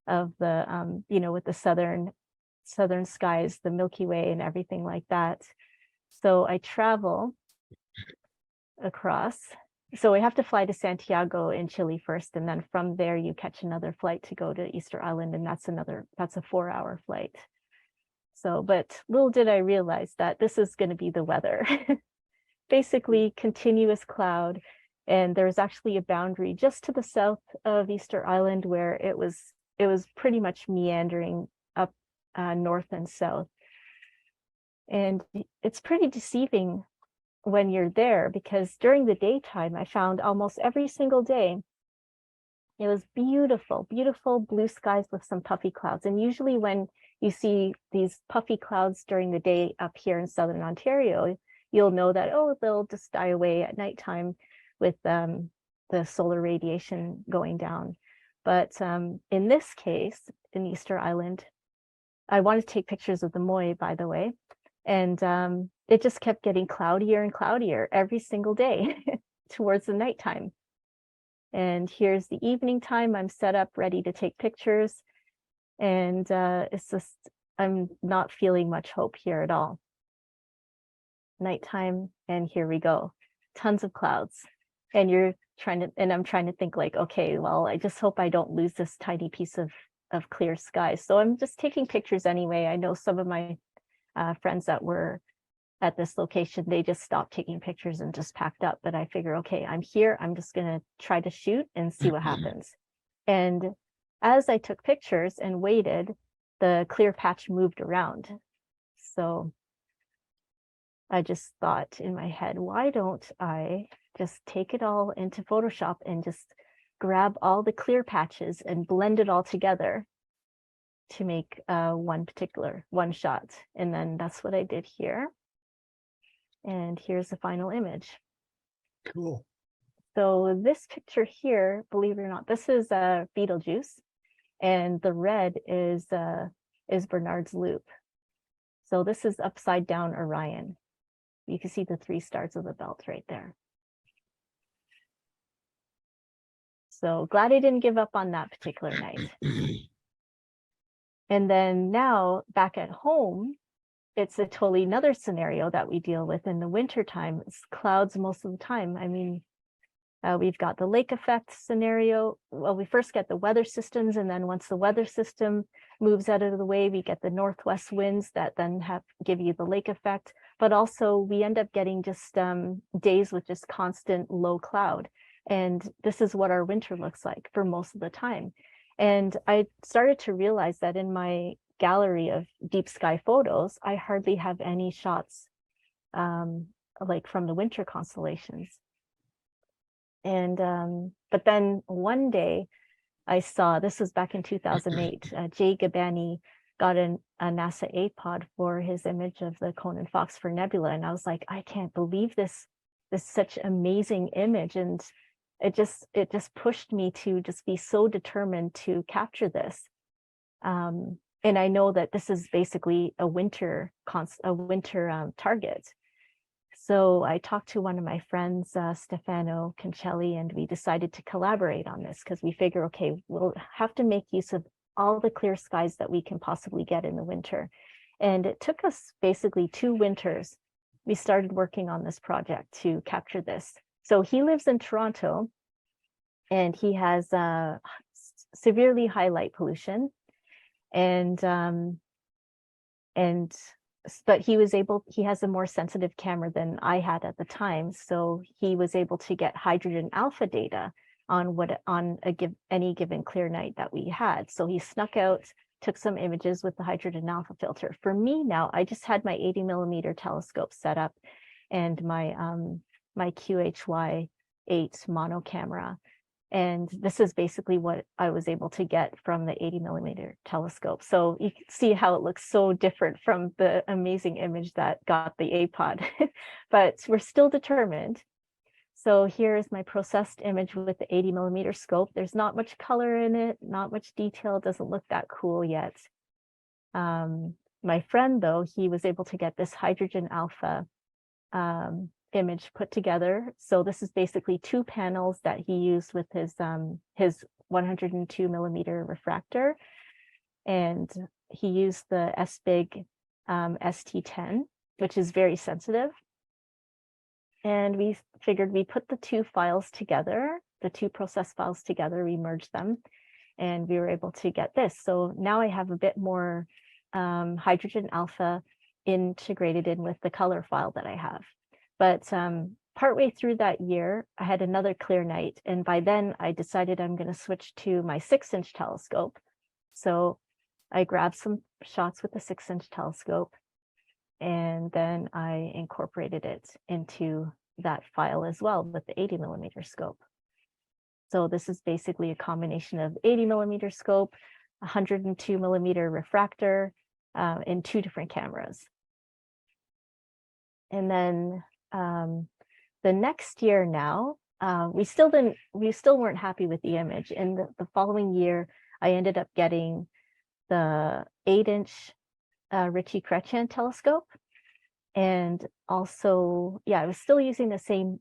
of the, with the southern skies, the Milky Way and everything like that. So I travel across. So we have to fly to Santiago in Chile first, and then from there you catch another flight to go to Easter Island, and that's a 4-hour flight. So, but little did I realize that this is going to be the weather. Basically continuous cloud, and there's actually a boundary just to the south of Easter Island where it was pretty much meandering up north and south. And it's pretty deceiving when you're there, because during the daytime, I found almost every single day, it was beautiful, beautiful blue skies with some puffy clouds. And usually when you see these puffy clouds during the day up here in Southern Ontario, you'll know that, oh, they'll just die away at nighttime with the solar radiation going down. But in this case, in Easter Island, I wanted to take pictures of the Moy, by the way, and it just kept getting cloudier and cloudier every single day towards the nighttime. And here's the evening time. I'm set up, ready to take pictures. And it's just, I'm not feeling much hope here at all. Nighttime, and here we go. Tons of clouds. And I'm trying to think like, okay, well, I just hope I don't lose this tiny piece of clear sky. So I'm just taking pictures anyway. I know some of my friends that were at this location, they just stopped taking pictures and just packed up. But I figure, okay, I'm here. I'm just going to try to shoot and see what happens. And as I took pictures and waited, the clear patch moved around. So I just thought in my head, why don't I just take it all into Photoshop and just grab all the clear patches and blend it all together to make one shot. And then that's what I did here. And here's the final image. Cool. So this picture here, believe it or not, this is Betelgeuse, and the red is Bernard's Loop. So this is upside down Orion. You can see the 3 stars of the belt right there. So glad I didn't give up on that particular night. And then now back at home, it's a totally another scenario that we deal with in the wintertime. It's clouds most of the time. I mean, we've got the lake effect scenario. Well, we first get the weather systems, and then once the weather system moves out of the way, we get the northwest winds that then give you the lake effect. But also we end up getting just days with just constant low cloud. And this is what our winter looks like for most of the time. And I started to realize that in my gallery of deep sky photos, I hardly have any shots like from the winter constellations. And but then one day I saw, this was back in 2008, Jay Gabani got a NASA APOD for his image of the Conan-Phosphor Nebula, and I was like, I can't believe this such amazing image. And it just pushed me to just be so determined to capture this. And I know that this is basically a winter target. So I talked to one of my friends, Stefano Cancelli, and we decided to collaborate on this because we figure, okay, we'll have to make use of all the clear skies that we can possibly get in the winter. And it took us basically 2 winters. We started working on this project to capture this. So he lives in Toronto, and he has severely high light pollution, but he has a more sensitive camera than I had at the time. So he was able to get hydrogen alpha data on any given clear night that we had. So he snuck out, took some images with the hydrogen alpha filter. For me now, I just had my 80mm telescope set up and my QHY8 mono camera. And this is basically what I was able to get from the 80mm telescope. So you can see how it looks so different from the amazing image that got the APOD, but we're still determined. So here's my processed image with the 80mm scope. There's not much color in it, not much detail. It doesn't look that cool yet. My friend, though, he was able to get this hydrogen alpha image put together. So this is basically 2 panels that he used with his 102mm refractor, and he used the SBIG ST10, which is very sensitive. And we figured we put the 2 files together, the 2 process files together, we merged them, and we were able to get this. So now I have a bit more hydrogen alpha integrated in with the color file that I have. But partway through that year, I had another clear night. And by then I decided I'm going to switch to my 6-inch telescope. So I grabbed some shots with the 6-inch telescope, and then I incorporated it into that file as well with the 80mm scope. So this is basically a combination of 80mm scope, 102mm refractor, in 2 different cameras. And then the next year now, we still weren't happy with the image. In the following year, I ended up getting the 8-inch Ritchie-Chrétien telescope. And also, I was still using the same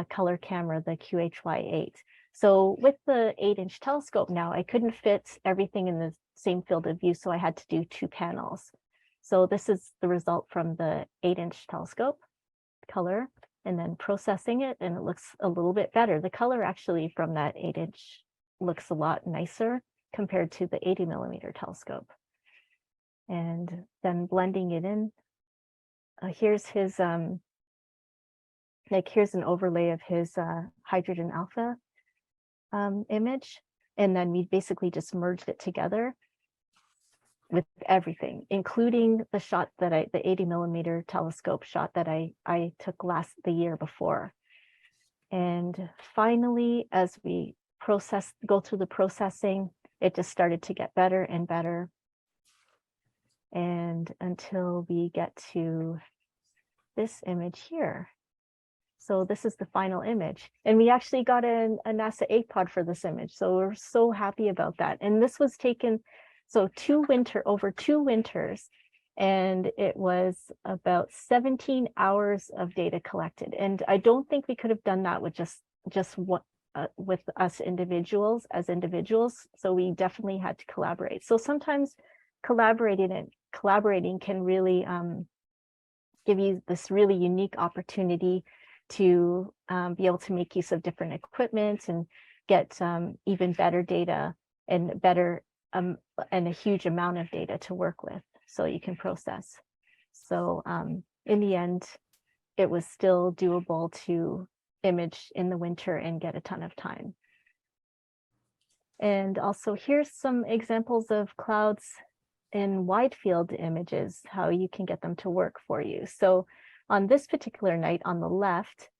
color camera, the QHY8. So with the 8-inch telescope now, I couldn't fit everything in the same field of view, so I had to do 2 panels. So this is the result from the 8-inch telescope color, and then processing it, and it looks a little bit better. The color actually from that 8-inch looks a lot nicer compared to the 80mm telescope. And then blending it in, here's his here's an overlay of his hydrogen alpha image, and then we basically just merged it together with everything, including the shot that the 80mm telescope shot that I took the year before. And finally, as we go through the processing, it just started to get better and better. And until we get to this image here. So this is the final image. And we actually got a NASA APOD for this image. So we're so happy about that. And this was taken, so over 2 winters, and it was about 17 hours of data collected. And I don't think we could have done that with just what, with us individuals as individuals. So we definitely had to collaborate. So sometimes collaborating can really give you this really unique opportunity to be able to make use of different equipment and get even better data and better and a huge amount of data to work with, so you can process. So in the end, it was still doable to image in the winter and get a ton of time. And also here's some examples of clouds in wide field images, how you can get them to work for you. So on this particular night on the left,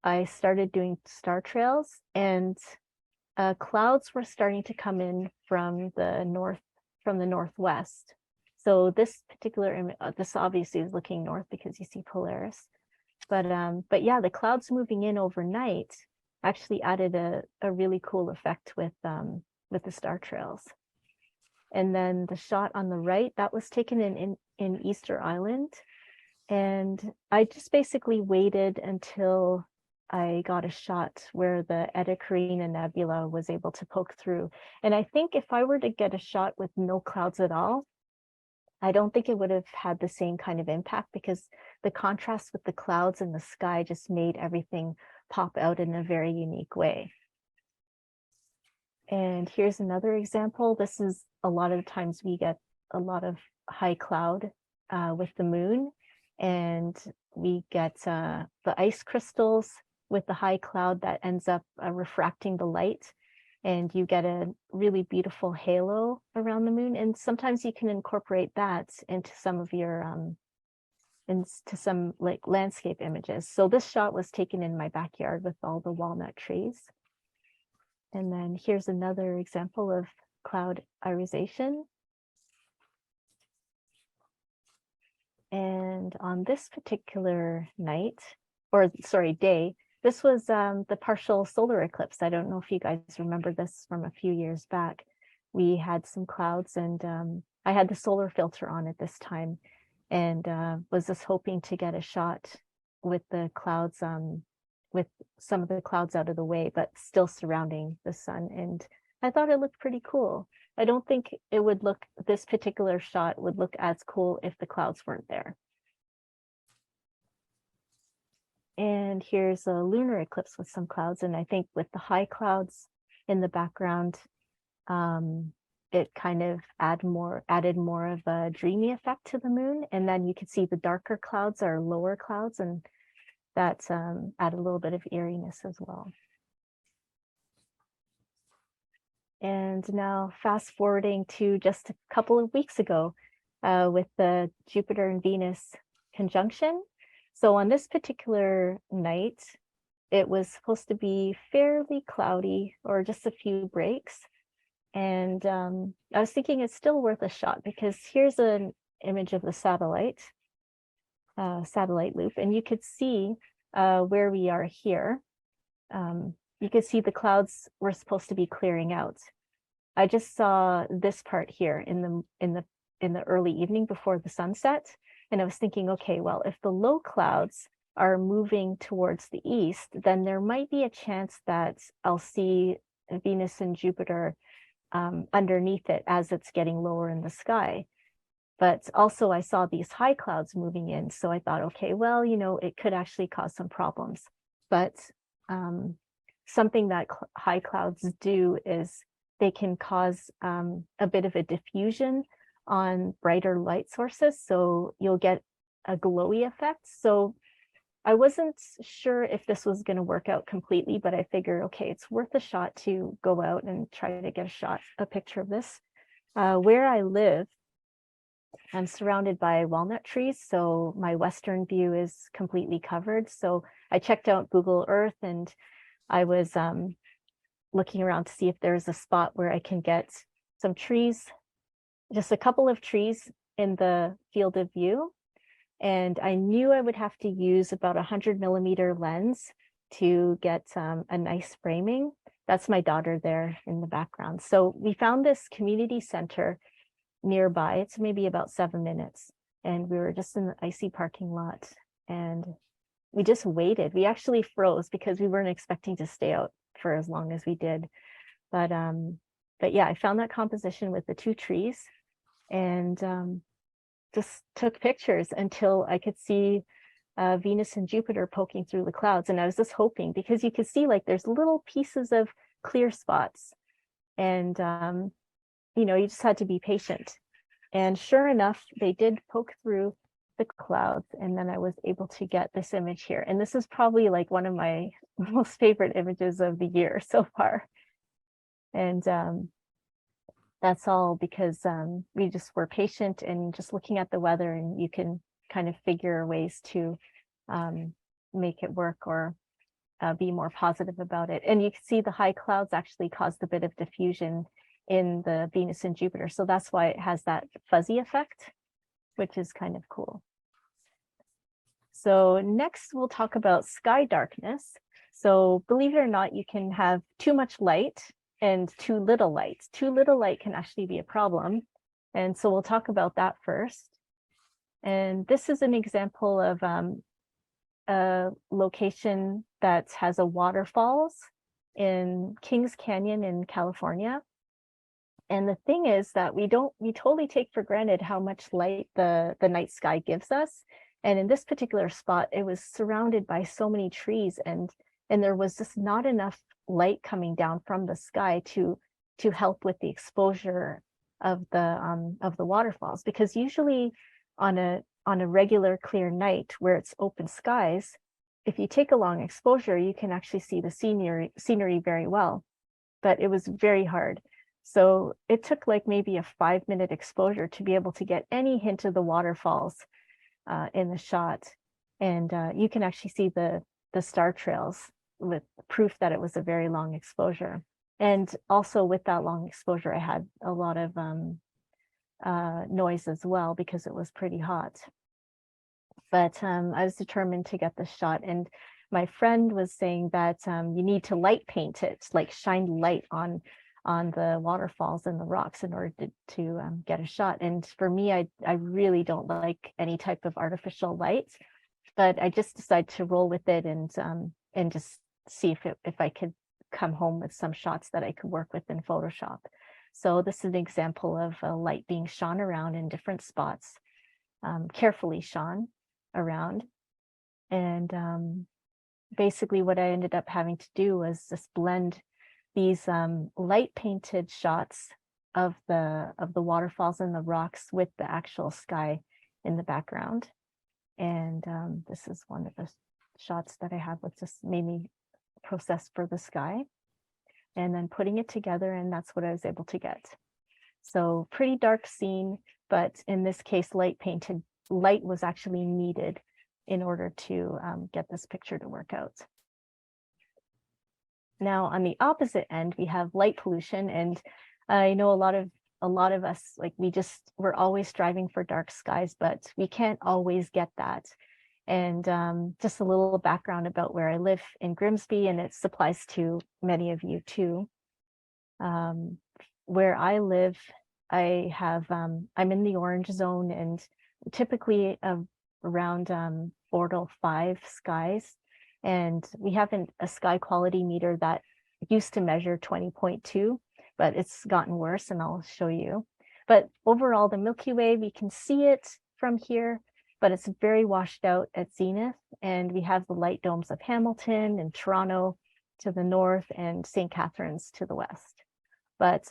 I started doing star trails, and clouds were starting to come in from the northwest. So this particular image, this obviously is looking north because you see Polaris. But yeah, the clouds moving in overnight actually added a really cool effect with the star trails. And then the shot on the right, that was taken in Easter Island. And I just basically waited until I got a shot where the Eta Carina Nebula was able to poke through. And I think if I were to get a shot with no clouds at all, I don't think it would have had the same kind of impact, because the contrast with the clouds and the sky just made everything pop out in a very unique way. And here's another example. This is a lot of the times we get a lot of high cloud with the moon, and we get the ice crystals with the high cloud that ends up refracting the light, and you get a really beautiful halo around the moon. And sometimes you can incorporate that into some of your into some like landscape images. So this shot was taken in my backyard with all the walnut trees. And then here's another example of cloud irisation. And on this particular night, or sorry, day, this was the partial solar eclipse. I don't know if you guys remember this from a few years back. We had some clouds, and I had the solar filter on at this time, and was just hoping to get a shot with the clouds, with some of the clouds out of the way, but still surrounding the sun. And I thought it looked pretty cool. I don't think it would look, this particular shot would look as cool if the clouds weren't there. And here's a lunar eclipse with some clouds. And I think with the high clouds in the background, it kind of added more of a dreamy effect to the moon. And then you could see the darker clouds are lower clouds, and that added a little bit of eeriness as well. And now fast forwarding to just a couple of weeks ago with the Jupiter and Venus conjunction. So on this particular night, it was supposed to be fairly cloudy or just a few breaks. And I was thinking it's still worth a shot, because here's an image of the satellite loop, and you could see where we are here. You could see the clouds were supposed to be clearing out. I just saw this part here in the early evening before the sunset, and I was thinking, okay, well, if the low clouds are moving towards the east, then there might be a chance that I'll see Venus and Jupiter underneath it as it's getting lower in the sky. But also I saw these high clouds moving in. So I thought, okay, well, you know, it could actually cause some problems. But something that high clouds do is they can cause a bit of a diffusion on brighter light sources. So you'll get a glowy effect. So I wasn't sure if this was going to work out completely, but I figured, okay, it's worth a shot to go out and try to get a picture of this. Where I live, I'm surrounded by walnut trees, so my western view is completely covered. So I checked out Google Earth, and I was looking around to see if there's a spot where I can get some trees, just a couple of trees in the field of view. And I knew I would have to use about 100mm lens to get a nice framing. That's my daughter there in the background. So we found this community center nearby. It's maybe about 7 minutes. And we were just in the icy parking lot and we just waited. We actually froze because we weren't expecting to stay out for as long as we did. But yeah, I found that composition with the 2 trees and just took pictures until I could see Venus and Jupiter poking through the clouds. And I was just hoping, because you could see like there's little pieces of clear spots and you know, you just had to be patient. And sure enough, they did poke through the clouds. And then I was able to get this image here. And this is probably like one of my most favorite images of the year so far. And that's all because we just were patient and just looking at the weather, and you can kind of figure ways to make it work or be more positive about it. And you can see the high clouds actually caused a bit of diffusion in the Venus and Jupiter. So that's why it has that fuzzy effect, which is kind of cool. So next we'll talk about sky darkness. So believe it or not, you can have too much light and too little light. Too little light can actually be a problem. And so we'll talk about that first. And this is an example of a location that has a waterfalls in Kings Canyon in California. And the thing is that we totally take for granted how much light the night sky gives us. And in this particular spot, it was surrounded by so many trees and there was just not enough light coming down from the sky to help with the exposure of the waterfalls. Because usually on a regular clear night where it's open skies, if you take a long exposure, you can actually see the scenery very well. But it was very hard. So it took like maybe a 5-minute exposure to be able to get any hint of the waterfalls in the shot. And you can actually see the star trails with proof that it was a very long exposure. And also with that long exposure, I had a lot of noise as well because it was pretty hot. But I was determined to get the shot. And my friend was saying that you need to light paint it, like shine light on the waterfalls and the rocks in order to get a shot. And for me, I really don't like any type of artificial light, but I just decided to roll with it and just see if I could come home with some shots that I could work with in Photoshop. So this is an example of a light being shone around in different spots, carefully shone around. And basically what I ended up having to do was just blend these light painted shots of the waterfalls and the rocks with the actual sky in the background. And this is one of the shots that I have with this mainly process for the sky, and then putting it together, and that's what I was able to get. So pretty dark scene, but in this case, light was actually needed in order to get this picture to work out. Now on the opposite end, we have light pollution, and I know a lot of us, like we're always striving for dark skies, but we can't always get that. And just a little background about where I live in Grimsby, and it applies to many of you too. Where I live, I'm in the orange zone, and typically around Bortle 5 skies. And we have a sky quality meter that used to measure 20.2, but it's gotten worse, and I'll show you. But overall, the Milky Way, we can see it from here, but it's very washed out at zenith. And we have the light domes of Hamilton and Toronto to the north and St. Catharines to the west. But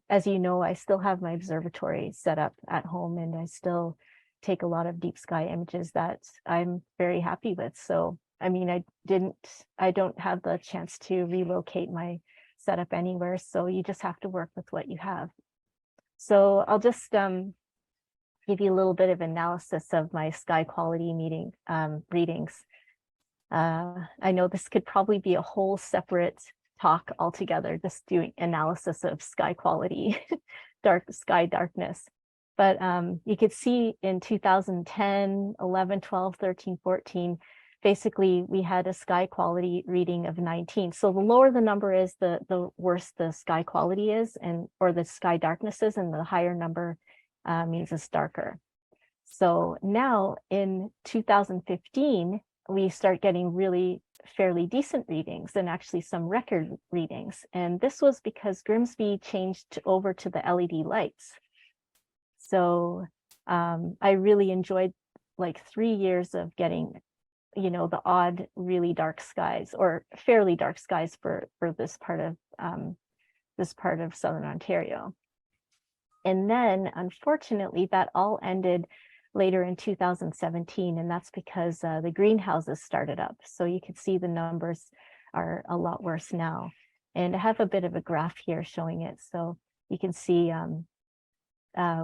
as you know, I still have my observatory set up at home, and I still take a lot of deep sky images that I'm very happy with. So, I mean, I don't have the chance to relocate my setup anywhere. So you just have to work with what you have. So I'll just give you a little bit of analysis of my sky quality readings. I know this could probably be a whole separate talk altogether, just doing analysis of sky quality, sky darkness. But you could see in 2010, 11, 12, 13, 14, basically we had a sky quality reading of 19. So the lower the number is, the worse the sky quality is, or the sky darkness is, and the higher number means it's darker. So now in 2015, we start getting really fairly decent readings, and actually some record readings. And this was because Grimsby changed over to the LED lights. So I really enjoyed like 3 years of getting, the odd really dark skies, or fairly dark skies for this part of Southern Ontario. And then unfortunately that all ended later in 2017, and that's because the greenhouses started up. So you can see the numbers are a lot worse now. And I have a bit of a graph here showing it. So you can see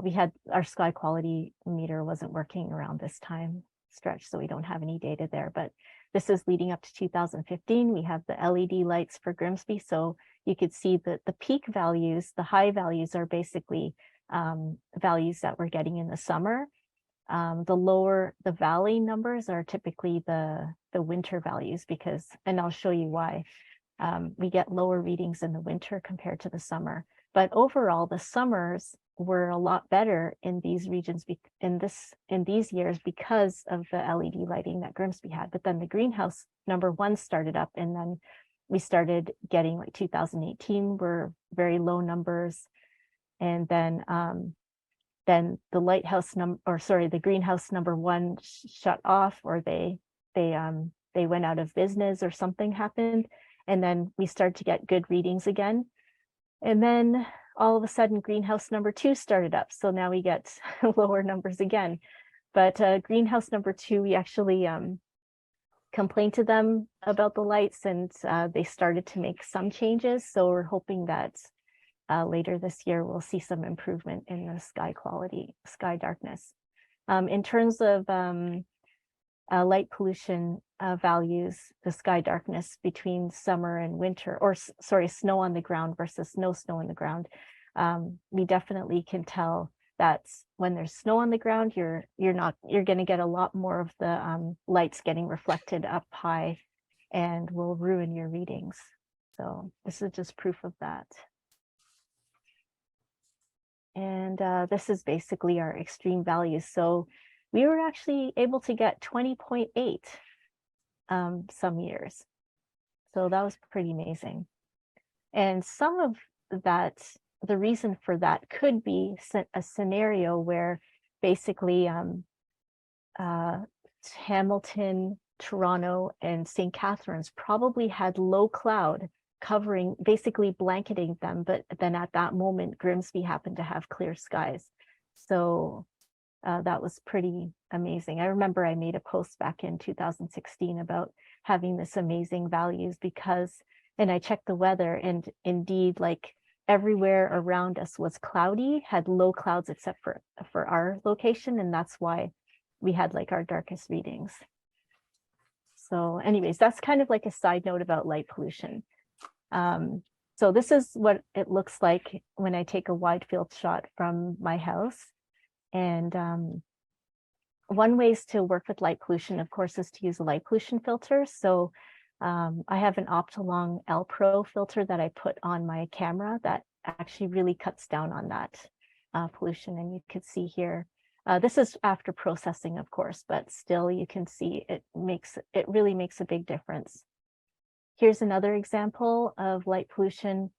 we had our sky quality meter wasn't working around this time stretch, so we don't have any data there. But this is leading up to 2015. We have the LED lights for Grimsby. So you could see that the peak values, the high values, are basically values that we're getting in the summer. The lower the valley numbers are typically the winter values, because, and I'll show you why, we get lower readings in the winter compared to the summer. But overall, the summers were a lot better in these regions in these years because of the LED lighting that Grimsby had. But then the greenhouse number 1 started up, and then we started getting, like 2018 were very low numbers, and then the the greenhouse number 1 shut off, or they went out of business, or something happened, and then we started to get good readings again. And then all of a sudden greenhouse number 2 started up, so now we get lower numbers again. But greenhouse number 2, we actually complained to them about the lights, and they started to make some changes. So we're hoping that later this year we'll see some improvement in the sky quality, sky darkness. In terms of light pollution values, the sky darkness between summer and winter, or sorry, snow on the ground versus no snow on the ground, we definitely can tell that when there's snow on the ground, you're going to get a lot more of the lights getting reflected up high, and will ruin your readings. So this is just proof of that. And this is basically our extreme values. So we were actually able to get 20.8 some years. So that was pretty amazing. And some of that, the reason for that could be a scenario where basically Hamilton, Toronto, and St. Catharines probably had low cloud covering, basically blanketing them, but then at that moment Grimsby happened to have clear skies. So that was pretty amazing. I remember I made a post back in 2016 about having this amazing values because, and I checked the weather, and indeed, like everywhere around us was cloudy, had low clouds except for our location, and that's why we had like our darkest readings. So anyways, that's kind of like a side note about light pollution. So this is what it looks like when I take a wide field shot from my house. And one way to work with light pollution, of course, is to use a light pollution filter. So I have an Optolong L Pro filter that I put on my camera that actually really cuts down on that pollution. And you can see here, this is after processing, of course, but still you can see it really makes a big difference. Here's another example of light pollution.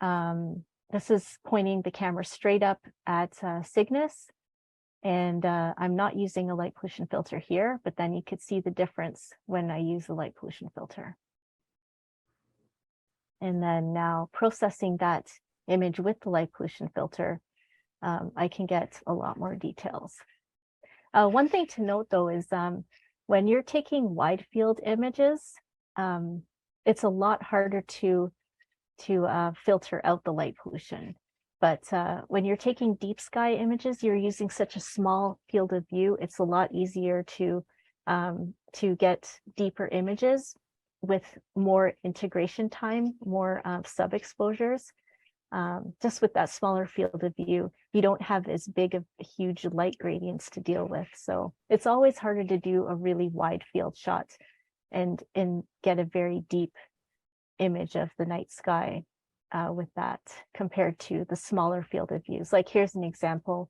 This is pointing the camera straight up at Cygnus. And I'm not using a light pollution filter here, but then you could see the difference when I use a light pollution filter. And then now processing that image with the light pollution filter, I can get a lot more details. One thing to note though is when you're taking wide field images, it's a lot harder to filter out the light pollution. But when you're taking deep sky images, you're using such a small field of view. It's a lot easier to get deeper images with more integration time, more sub exposures. just with that smaller field of view, you don't have as big of huge light gradients to deal with. So it's always harder to do a really wide field shot and get a very deep image of the night sky with that compared to the smaller field of views. Like here's an example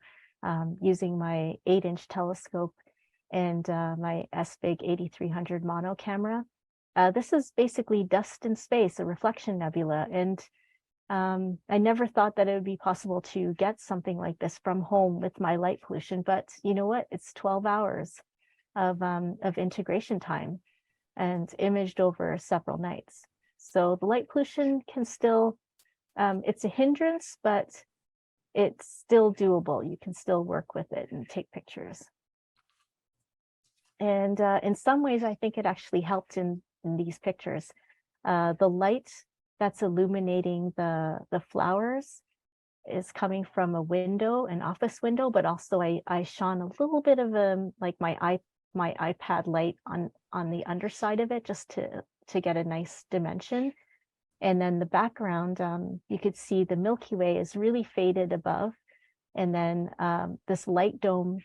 using my 8-inch telescope and my SBIG 8300 mono camera. This is basically dust in space, a reflection nebula. And I never thought that it would be possible to get something like this from home with my light pollution, but you know what? It's 12 hours of integration time and imaged over several nights. So the light pollution can still, it's a hindrance, but it's still doable. You can still work with it and take pictures. And in some ways, I think it actually helped in these pictures. The light that's illuminating the flowers is coming from a window, an office window, but also I shone a little bit of like my iPad light on the underside of it just to get a nice dimension. And then the background, you could see the Milky Way is really faded above. And then this light dome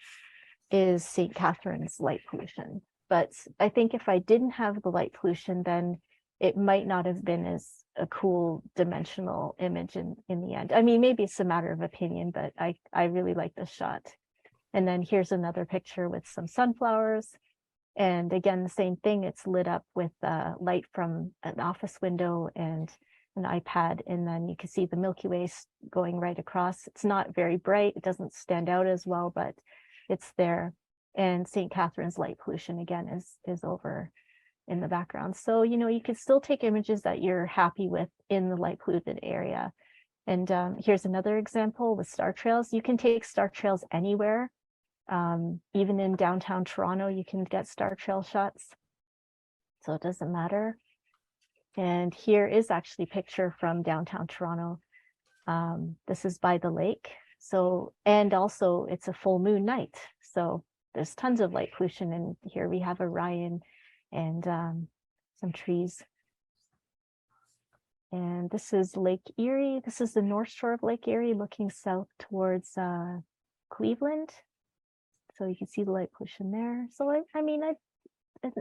is St. Catherine's light pollution. But I think if I didn't have the light pollution, then it might not have been as a cool dimensional image in the end. I mean, maybe it's a matter of opinion, but I really like this shot. And then here's another picture with some sunflowers. And again, the same thing, it's lit up with light from an office window and an iPad. And then you can see the Milky Way going right across. It's not very bright. It doesn't stand out as well, but it's there. And St. Catherine's light pollution, again, is over in the background. So, you know, you can still take images that you're happy with in the light polluted area. And here's another example with star trails. You can take star trails anywhere. Even in downtown Toronto, you can get star trail shots. So it doesn't matter. And here is actually a picture from downtown Toronto. This is by the lake. So, and also it's a full moon night. So there's tons of light pollution. And here we have Orion and some trees. And this is Lake Erie. This is the north shore of Lake Erie looking south towards Cleveland. So you can see the light pollution there. So I mean,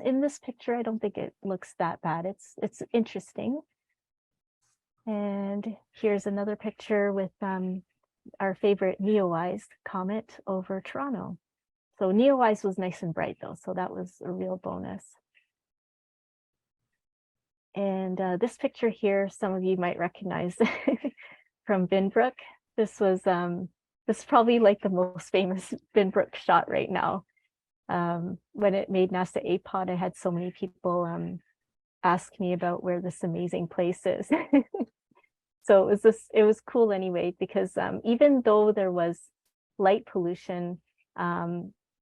in this picture, I don't think it looks that bad. It's interesting. And here's another picture with our favorite Neowise comet over Toronto. So Neowise was nice and bright though, so that was a real bonus. And this picture here, some of you might recognize from Binbrook. This was this is probably like the most famous Binbrook shot right now. When it made NASA APOD, I had so many people ask me about where this amazing place is. So it was cool anyway, because even though there was light pollution,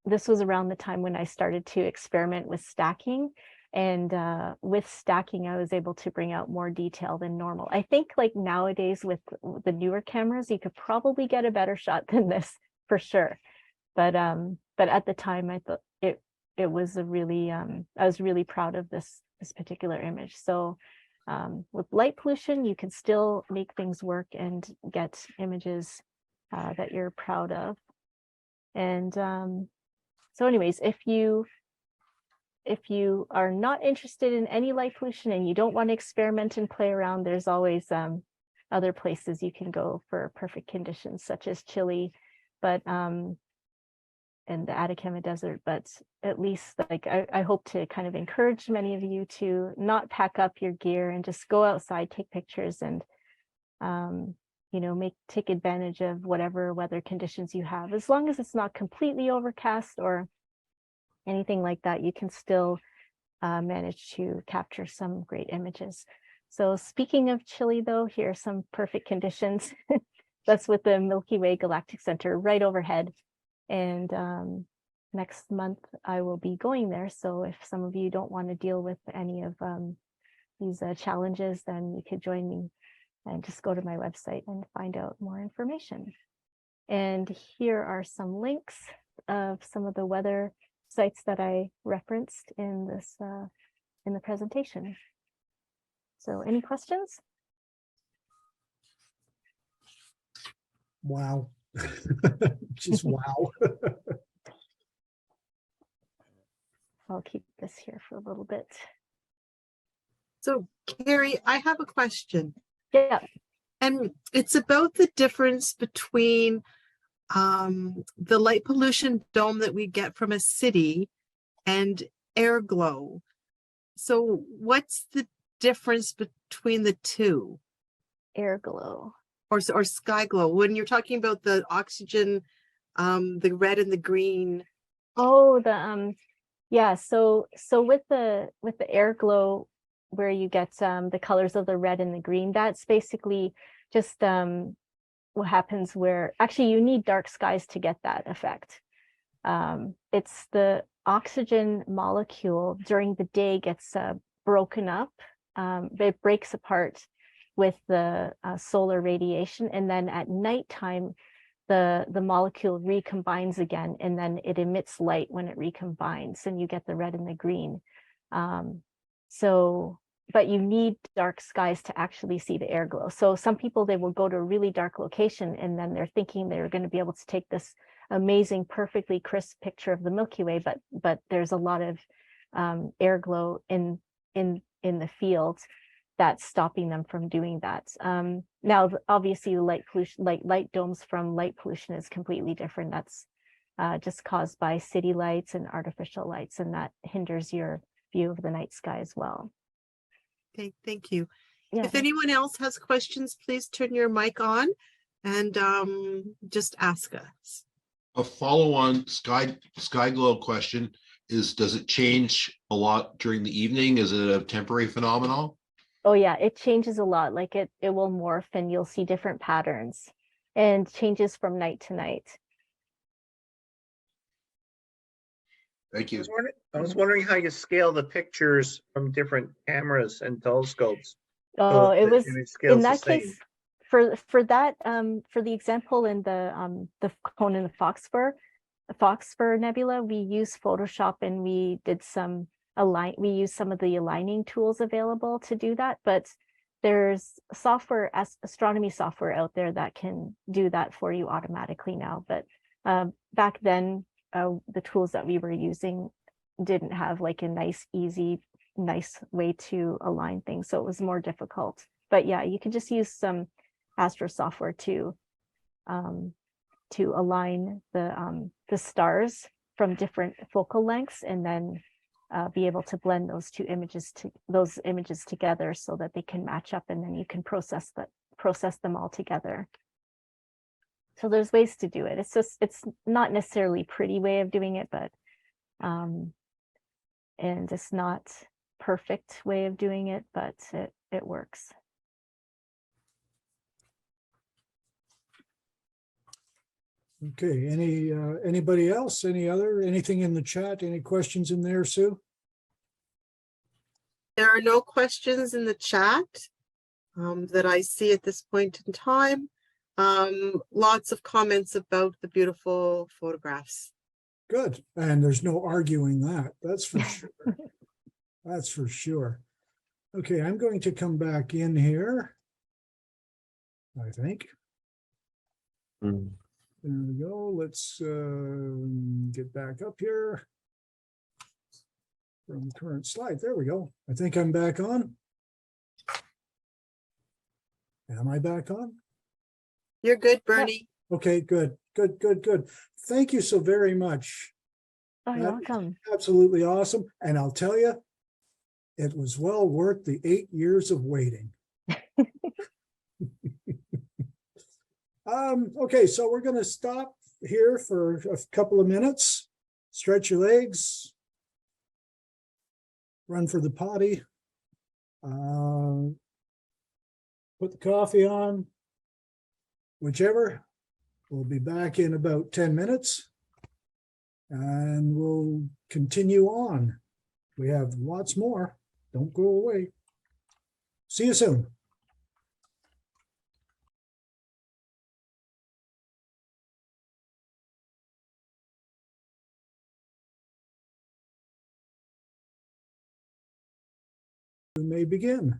this was around the time when I started to experiment with stacking. And with stacking, I was able to bring out more detail than normal. I think like nowadays with the newer cameras, you could probably get a better shot than this for sure. But at the time, I thought it was a really, I was really proud of this particular image. So with light pollution, you can still make things work and get images that you're proud of. And so anyways, if you are not interested in any light pollution and you don't want to experiment and play around, there's always other places you can go for perfect conditions, such as Chile, but and the Atacama Desert. But at least like I hope to kind of encourage many of you to not pack up your gear and just go outside, take pictures, and you know, take advantage of whatever weather conditions you have. As long as it's not completely overcast or anything like that, you can still manage to capture some great images. So speaking of Chile though, here are some perfect conditions. That's with the Milky Way Galactic Center right overhead. And next month I will be going there. So if some of you don't want to deal with any of these challenges, then you could join me and just go to my website and find out more information. And here are some links of some of the weather sites that I referenced in this in the presentation. So any questions? Wow. Just wow. I'll keep this here for a little bit. So Kerry, I have a question, Yeah. and it's about the difference between the light pollution dome that we get from a city and air glow. So what's the difference between the two, Air glow. or sky glow, when you're talking about the oxygen, the red and the green? Oh, yeah, so with the air glow, where you get the colors of the red and the green, that's basically just what happens where actually you need dark skies to get that effect. It's the oxygen molecule during the day gets broken up. It breaks apart with the solar radiation, and then at nighttime the molecule recombines again, and then it emits light when it recombines, and you get the red and the green. But you need dark skies to actually see the air glow. So some people, they will go to a really dark location, and then they're thinking they're going to be able to take this amazing, perfectly crisp picture of the Milky Way, but there's a lot of air glow in the field that's stopping them from doing that. Now, obviously, the light pollution, like light domes from light pollution, is completely different. That's just caused by city lights and artificial lights, and that hinders your view of the night sky as well. Okay, thank you. Yeah. If anyone else has questions, please turn your mic on and just ask us. A follow-on sky glow question is, does it change a lot during the evening? Is it a temporary phenomenon? Oh yeah, it changes a lot. Like it will morph, and you'll see different patterns, and changes from night to night. Thank you. I was wondering how you scale the pictures from different cameras and telescopes. Oh, that it was it scales in the that same. case for that for the example in the cone and the Foxfur Nebula, we used Photoshop, and we did some we used some of the aligning tools available to do that. But there's astronomy software out there that can do that for you automatically now. But back then, the tools that we were using didn't have like a nice, easy, nice way to align things, so it was more difficult. But yeah, you can just use some astro software to align the stars from different focal lengths, and then be able to blend those images together so that they can match up, and then you can process them all together. So there's ways to do it. It's not necessarily a pretty way of doing it, but and it's not perfect way of doing it, but it works. Okay, anybody else? Anything in the chat? Any questions in there, Sue? There are no questions in the chat that I see at this point in time. Lots of comments about the beautiful photographs. Good, and there's no arguing that. That's for sure. That's for sure. Okay, I'm going to come back in here, I think. There we go. Let's get back up here from the current slide. There we go. I think I'm back on. Am I back on? You're good, Bernie. Okay, good. Thank you so very much. Oh, you're welcome. Absolutely awesome. And I'll tell you, it was well worth the 8 years of waiting. Okay, so we're going to stop here for a couple of minutes, stretch your legs, run for the potty, put the coffee on, whichever. We'll be back in about 10 minutes, and we'll continue on. We have lots more. Don't go away. See you soon. We may begin.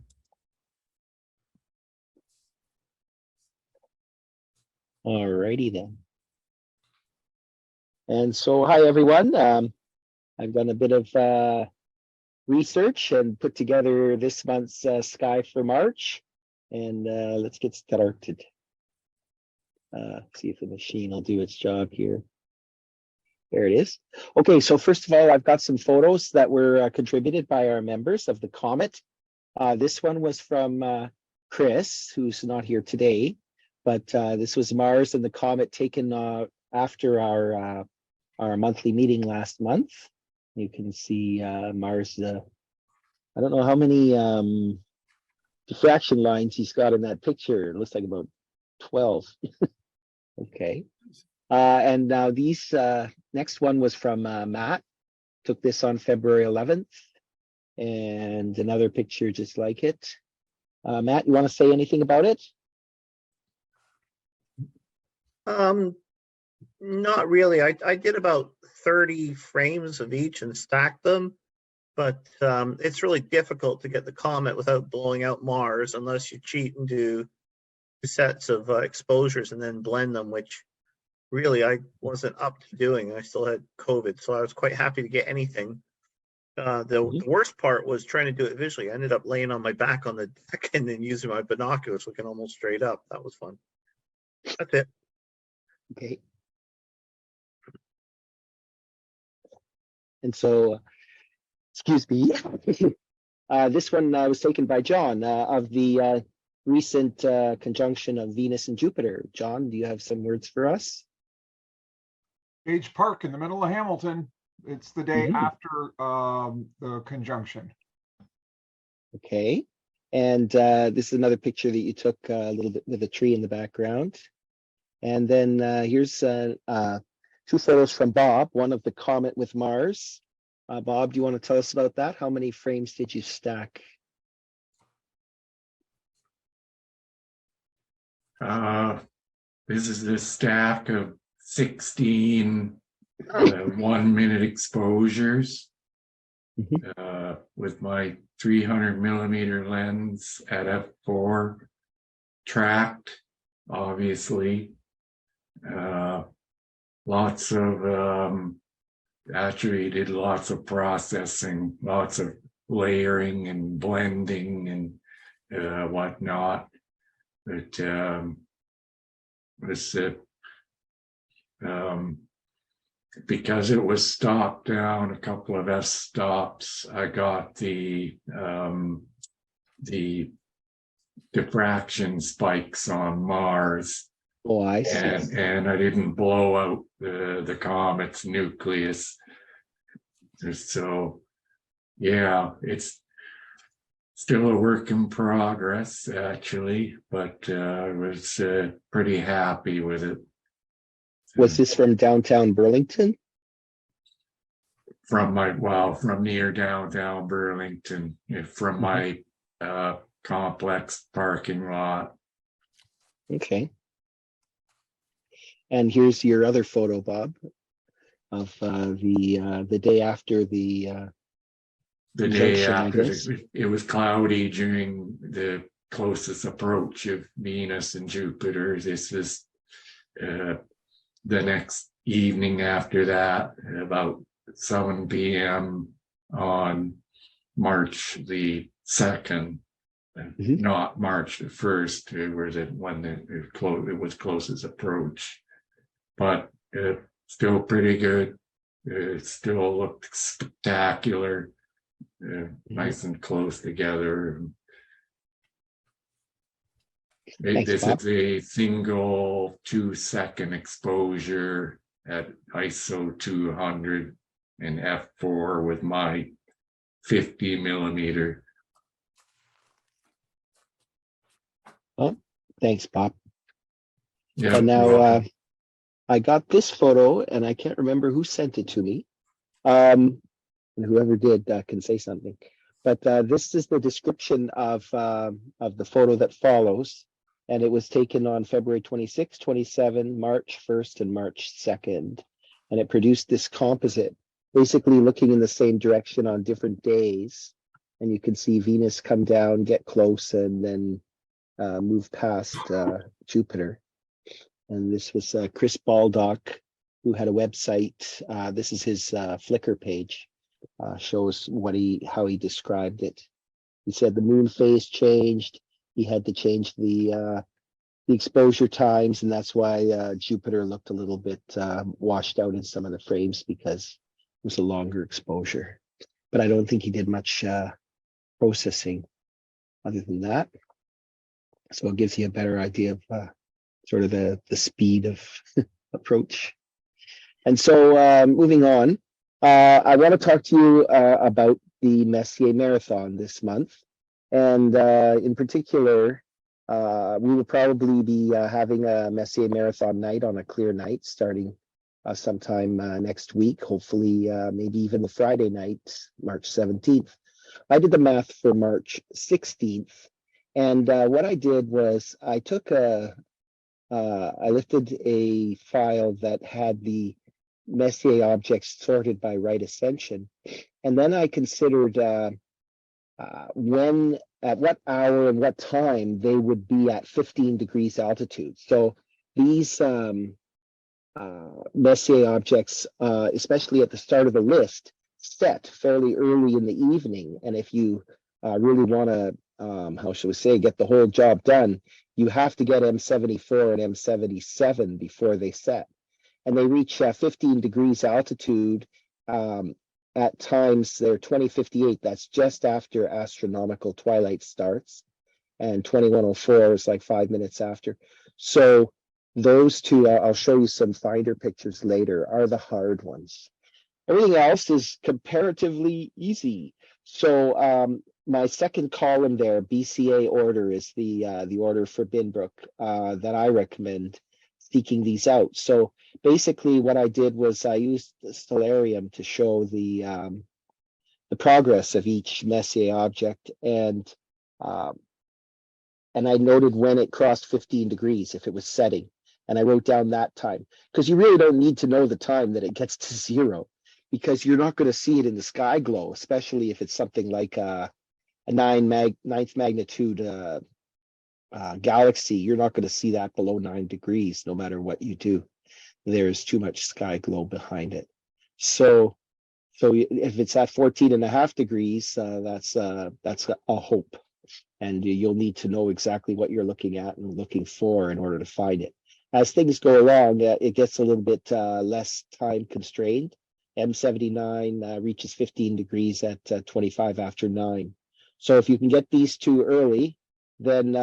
All righty then. And so, hi everyone. I've done a bit of research and put together this month's sky for March. And let's get started. See if the machine will do its job here. There it is. Okay, so first of all, I've got some photos that were contributed by our members of the comet. This one was from Chris, who's not here today, but this was Mars and the comet taken after our monthly meeting last month. You can see Mars. I don't know how many diffraction lines he's got in that picture. It looks like about 12. Okay. And now these next one was from Matt. Took this on February 11th. And another picture just like it. Matt, you want to say anything about it? Not really. I did about 30 frames of each and stacked them, but it's really difficult to get the comet without blowing out Mars unless you cheat and do 2 sets of exposures and then blend them, which really I wasn't up to doing. I still had COVID, so I was quite happy to get anything. The worst part was trying to do it visually. I ended up laying on my back on the deck and then using my binoculars looking almost straight up. That was fun. That's it. Okay. And so, excuse me, this one was taken by John of the recent conjunction of Venus and Jupiter. John, do you have some words for us? Page Park in the middle of Hamilton. It's the day after the conjunction. Okay. And this is another picture that you took a little bit with a tree in the background. And then here's 2 photos from Bob, one of the comet with Mars. Bob, do you want to tell us about that? How many frames did you stack? This is a stack of 16 1-minute exposures with my 300 millimeter lens at f4, tracked, obviously. Lots of actually did lots of processing, lots of layering and blending and whatnot. But because it was stopped down a couple of f-stops, I got the diffraction spikes on Mars. Oh, I see. And I didn't blow out the comet's nucleus. So, yeah, it's still a work in progress, actually, but I was pretty happy with it. Was this from downtown Burlington? From near downtown Burlington, from my complex parking lot. Okay. And here's your other photo, Bob, of the day after the day after. It was cloudy during the closest approach of Venus and Jupiter. This is the next evening after that, about 7 p.m. on March the 2nd, not March the 1st, when it was closest approach. But still pretty good. It still looked spectacular, nice and close together. This is a single 2-second exposure at ISO 200 and f4 with my 50 millimeter. Oh, thanks, Bob. Yeah, and now I got this photo, and I can't remember who sent it to me. And whoever did can say something. But this is the description of the photo that follows. And it was taken on February 26, 27, March 1st, and March 2nd. And it produced this composite, basically looking in the same direction on different days. And you can see Venus come down, get close, and then move past Jupiter. And this was Chris Baldock, who had a website. This is his Flickr page. Shows how he described it. He said the moon phase changed. He had to change the exposure times, and that's why Jupiter looked a little bit washed out in some of the frames because it was a longer exposure. But I don't think he did much processing other than that. So it gives you a better idea of sort of the speed of approach. And so moving on, I want to talk to you about the Messier Marathon this month. And in particular, we will probably be having a Messier Marathon night on a clear night starting sometime next week, hopefully maybe even the Friday night, March 17th. I did the math for March 16th. And what I did was I took I lifted a file that had the Messier objects sorted by right ascension. And then I considered at what hour and what time they would be at 15 degrees altitude. So these Messier objects, especially at the start of the list, set fairly early in the evening. And if you really want to, how shall we say, get the whole job done, you have to get M74 and M77 before they set. And they reach 15 degrees altitude at times. They're 2058. That's just after astronomical twilight starts, and 2104 is like 5 minutes after. So those two, I'll show you some finder pictures later, are the hard ones. Everything else is comparatively easy. So my second column there, BCA order, is the order for Binbrook that I recommend seeking these out. So basically what I did was I used the Stellarium to show the progress of each Messier object, and I noted when it crossed 15 degrees, if it was setting, and I wrote down that time, because you really don't need to know the time that it gets to 0, because you're not going to see it in the sky glow, especially if it's something like a ninth magnitude galaxy. You're not going to see that below 9 degrees, no matter what you do. There's too much sky glow behind it. So if it's at 14.5 degrees, that's a hope, and you'll need to know exactly what you're looking at and looking for in order to find it. As things go along, it gets a little bit less time constrained. M79 reaches 15 degrees at 25 after 9. So if you can get these two early, then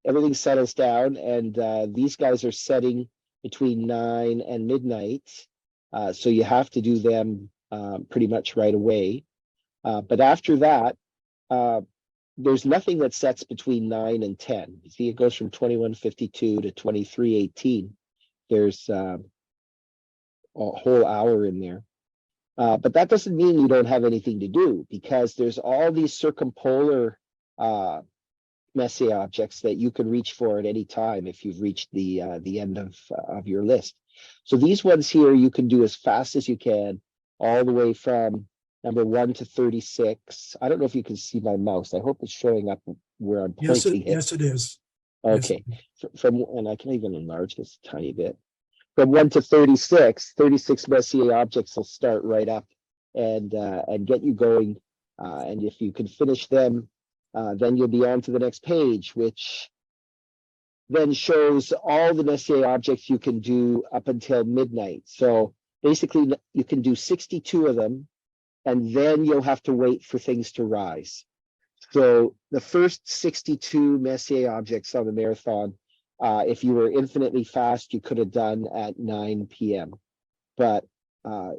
everything settles down, and these guys are setting between 9 and midnight. So you have to do them pretty much right away. But after that, there's nothing that sets between 9 and 10. You see, it goes from 2152 to 2318. There's a whole hour in there. But that doesn't mean you don't have anything to do, because there's all these circumpolar Messier objects that you can reach for at any time if you've reached the end of your list. So these ones here you can do as fast as you can, all the way from number 1 to 36. I don't know if you can see my mouse. I hope it's showing up where I'm pointing it. Yes, it is. Okay, and I can even enlarge this a tiny bit. From 1 to 36 Messier objects will start right up and get you going. And if you can finish them, then you'll be on to the next page, which then shows all the Messier objects you can do up until midnight. So basically, you can do 62 of them, and then you'll have to wait for things to rise. So the first 62 Messier objects on the marathon, if you were infinitely fast, you could have done at 9 p.m. But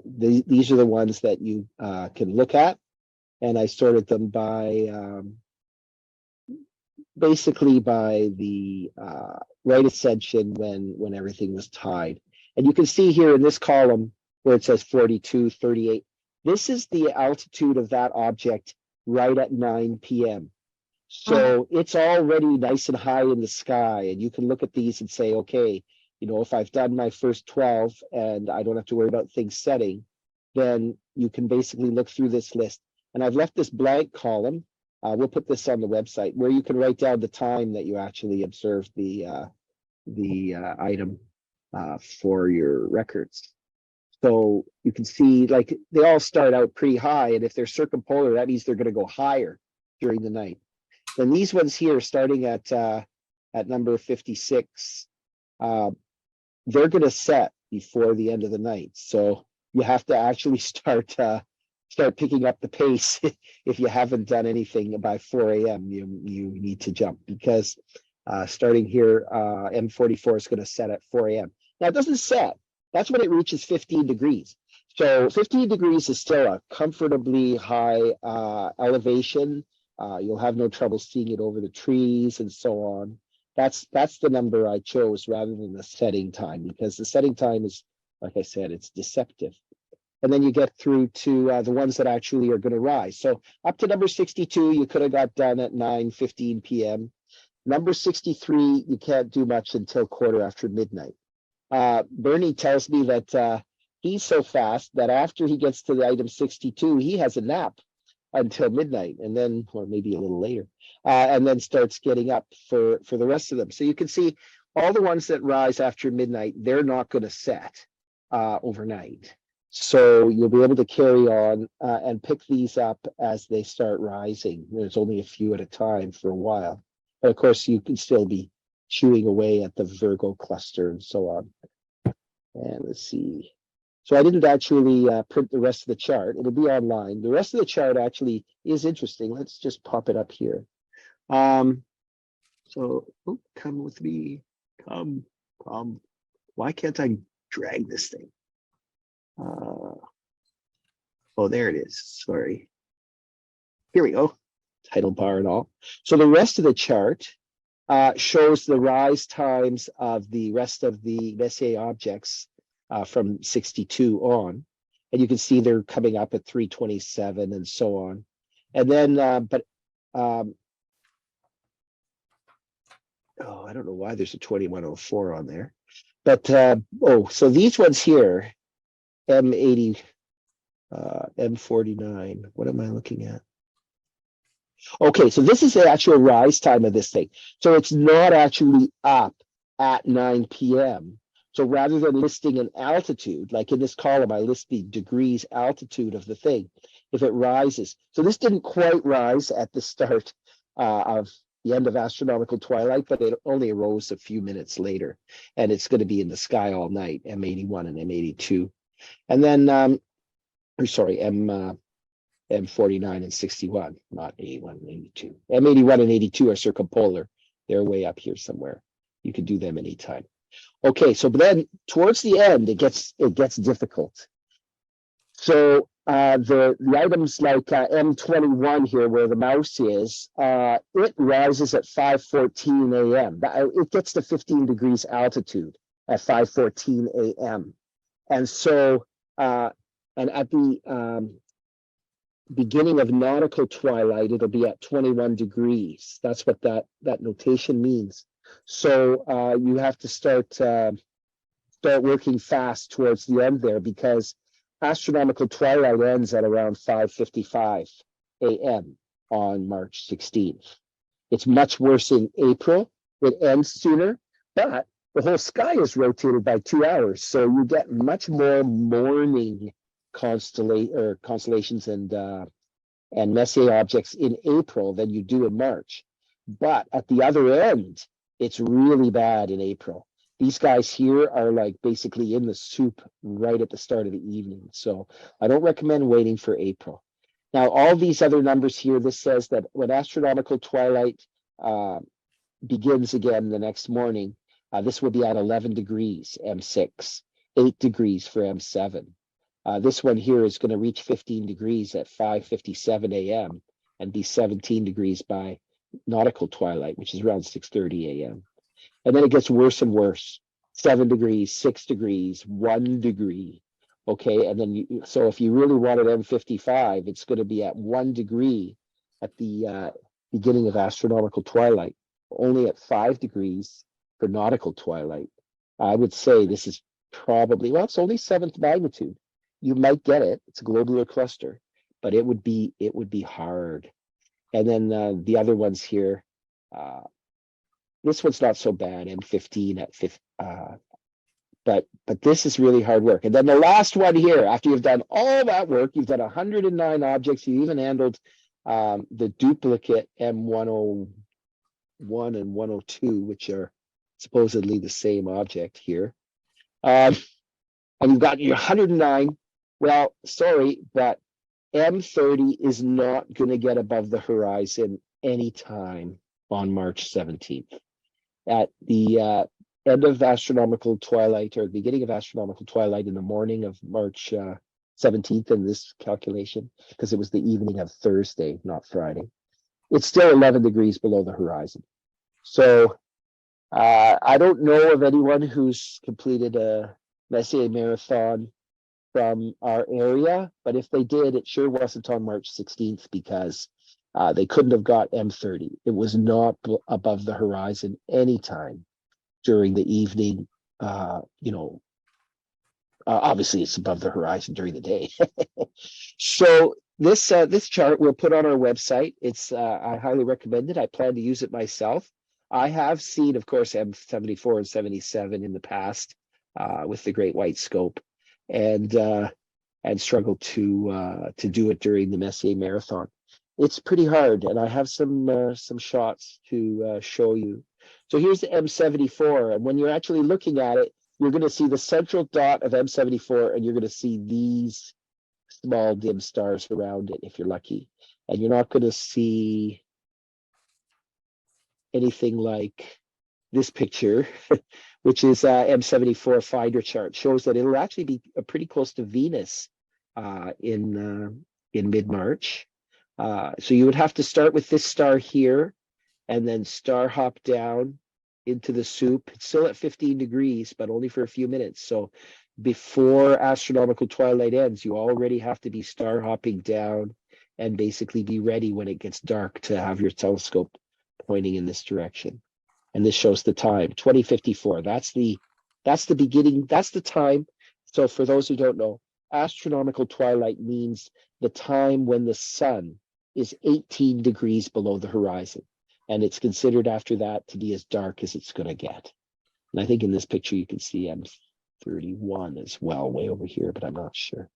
these are the ones that you can look at, and I sorted them by basically by the right ascension when everything was tied. And you can see here in this column where it says 42, 38. This is the altitude of that object right at 9 p.m. So it's already nice and high in the sky, and you can look at these and say, okay, you know, if I've done my first 12 and I don't have to worry about things setting, then you can basically look through this list. And I've left this blank column. We'll put this on the website where you can write down the time that you actually observed the item for your records. So you can see, like, they all start out pretty high, and if they're circumpolar, that means they're going to go higher during the night. Then these ones here, starting at number 56, they're going to set before the end of the night. So you have to actually start picking up the pace. If you haven't done anything by 4 a.m., you need to jump, because starting here, M44 is going to set at 4 a.m. Now it doesn't set. That's when it reaches 15 degrees. So 15 degrees is still a comfortably high elevation. You'll have no trouble seeing it over the trees and so on. That's the number I chose rather than the setting time, because the setting time is, like I said, it's deceptive. And then you get through to the ones that actually are going to rise. So up to number 62, you could have got done at 9:15 p.m. Number 63, you can't do much until quarter after midnight. Bernie tells me that he's so fast that after he gets to the item 62, he has a nap until midnight, and then, or maybe a little later, and then starts getting up for the rest of them. So you can see all the ones that rise after midnight, they're not going to set overnight. So you'll be able to carry on and pick these up as they start rising. There's only a few at a time for a while, but of course you can still be chewing away at the Virgo cluster and so on. And let's see. So I didn't actually print the rest of the chart. It'll be online. The rest of the chart actually is interesting. Let's just pop it up here. So come with me. Come. Why can't I drag this thing? Oh, there it is. Sorry. Here we go. Title bar and all. So the rest of the chart shows the rise times of the rest of the Messier objects from 62 on, and you can see they're coming up at 327 and so on. And then, oh, I don't know why there's a 2104 on there, but oh, so these ones here, M80, M49. What am I looking at? Okay, so this is the actual rise time of this thing. So it's not actually up at 9 p.m. So rather than listing an altitude, like in this column, I list the degrees altitude of the thing, if it rises. So this didn't quite rise at the start of the end of astronomical twilight, but it only arose a few minutes later. And it's going to be in the sky all night, M81 and M82. And then, sorry, M49 and 61, not 81 and 82. M81 and 82 are circumpolar. They're way up here somewhere. You can do them anytime. Okay, so but then towards the end, it gets difficult. So the items like M21 here, where the mouse is, it rises at 5:14 a.m. It gets to 15 degrees altitude at 5:14 a.m. And so, and at the beginning of nautical twilight, it'll be at 21 degrees. That's what that notation means. So you have to start working fast towards the end there, because astronomical twilight ends at around 5:55 a.m. on March 16th. It's much worse in April. It ends sooner, but the whole sky is rotated by 2 hours, so you get much more morning constellations and Messier objects in April than you do in March. But at the other end, it's really bad in April. These guys here are like basically in the soup right at the start of the evening. So I don't recommend waiting for April. Now, all these other numbers here, this says that when astronomical twilight begins again the next morning, this will be at 11 degrees, M6, 8 degrees for M7. This one here is going to reach 15 degrees at 5:57 a.m. and be 17 degrees by nautical twilight, which is around 6:30 a.m. And then it gets worse and worse. 7 degrees, 6 degrees, 1 degree. Okay, and then so if you really wanted M55, it's going to be at 1 degree at the beginning of astronomical twilight, only at 5 degrees for nautical twilight. I would say this is probably, well, it's only 7th magnitude. You might get it. It's a globular cluster, but it would be hard. And then the other ones here, this one's not so bad, M15 at 50, but this is really hard work. And then the last one here, after you've done all that work, you've done 109 objects, you even handled the duplicate M101 and 102, which are supposedly the same object here. And you've got your 109. Well, sorry, but M30 is not going to get above the horizon anytime on March 17th. At the end of astronomical twilight, or beginning of astronomical twilight in the morning of March 17th in this calculation, because it was the evening of Thursday, not Friday, it's still 11 degrees below the horizon. So I don't know of anyone who's completed a Messier marathon from our area, but if they did, it sure wasn't on March 16th, because they couldn't have got M30. It was not above the horizon anytime during the evening. Obviously it's above the horizon during the day. So this chart we'll put on our website. It's I highly recommend it. I plan to use it myself. I have seen, of course, M74 and 77 in the past with the Great White Scope, and struggled to do it during the Messier Marathon. It's pretty hard, and I have some shots to show you. So here's the M74, and when you're actually looking at it, you're going to see the central dot of M74, and you're going to see these small dim stars around it if you're lucky, and you're not going to see anything like this picture, which is M74 finder chart. Shows that it'll actually be pretty close to Venus in mid-March. So you would have to start with this star here and then star hop down into the soup. It's still at 15 degrees, but only for a few minutes. So before astronomical twilight ends, you already have to be star hopping down and basically be ready when it gets dark to have your telescope pointing in this direction. And this shows the time, 2054. That's the beginning, that's the time. So for those who don't know, astronomical twilight means the time when the sun is 18 degrees below the horizon. And it's considered after that to be as dark as it's going to get. And I think in this picture, you can see M31 as well, way over here, but I'm not sure.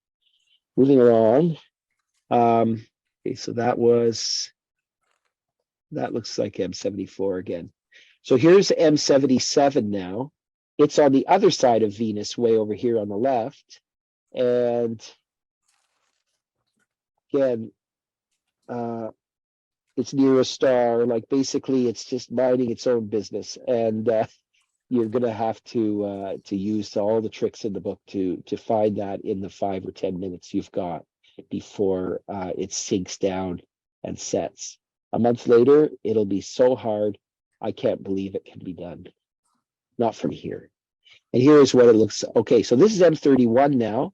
Moving along. Okay, so that looks like M74 again. So here's M77 now. It's on the other side of Venus, way over here on the left. And again, it's near a star. Like basically, it's just minding its own business, and you're going to have to use all the tricks in the book to find that in the 5 or 10 minutes you've got before it sinks down and sets. A month later, it'll be so hard. I can't believe it can be done. Not from here. And here's what it looks. Okay, so this is M31 now.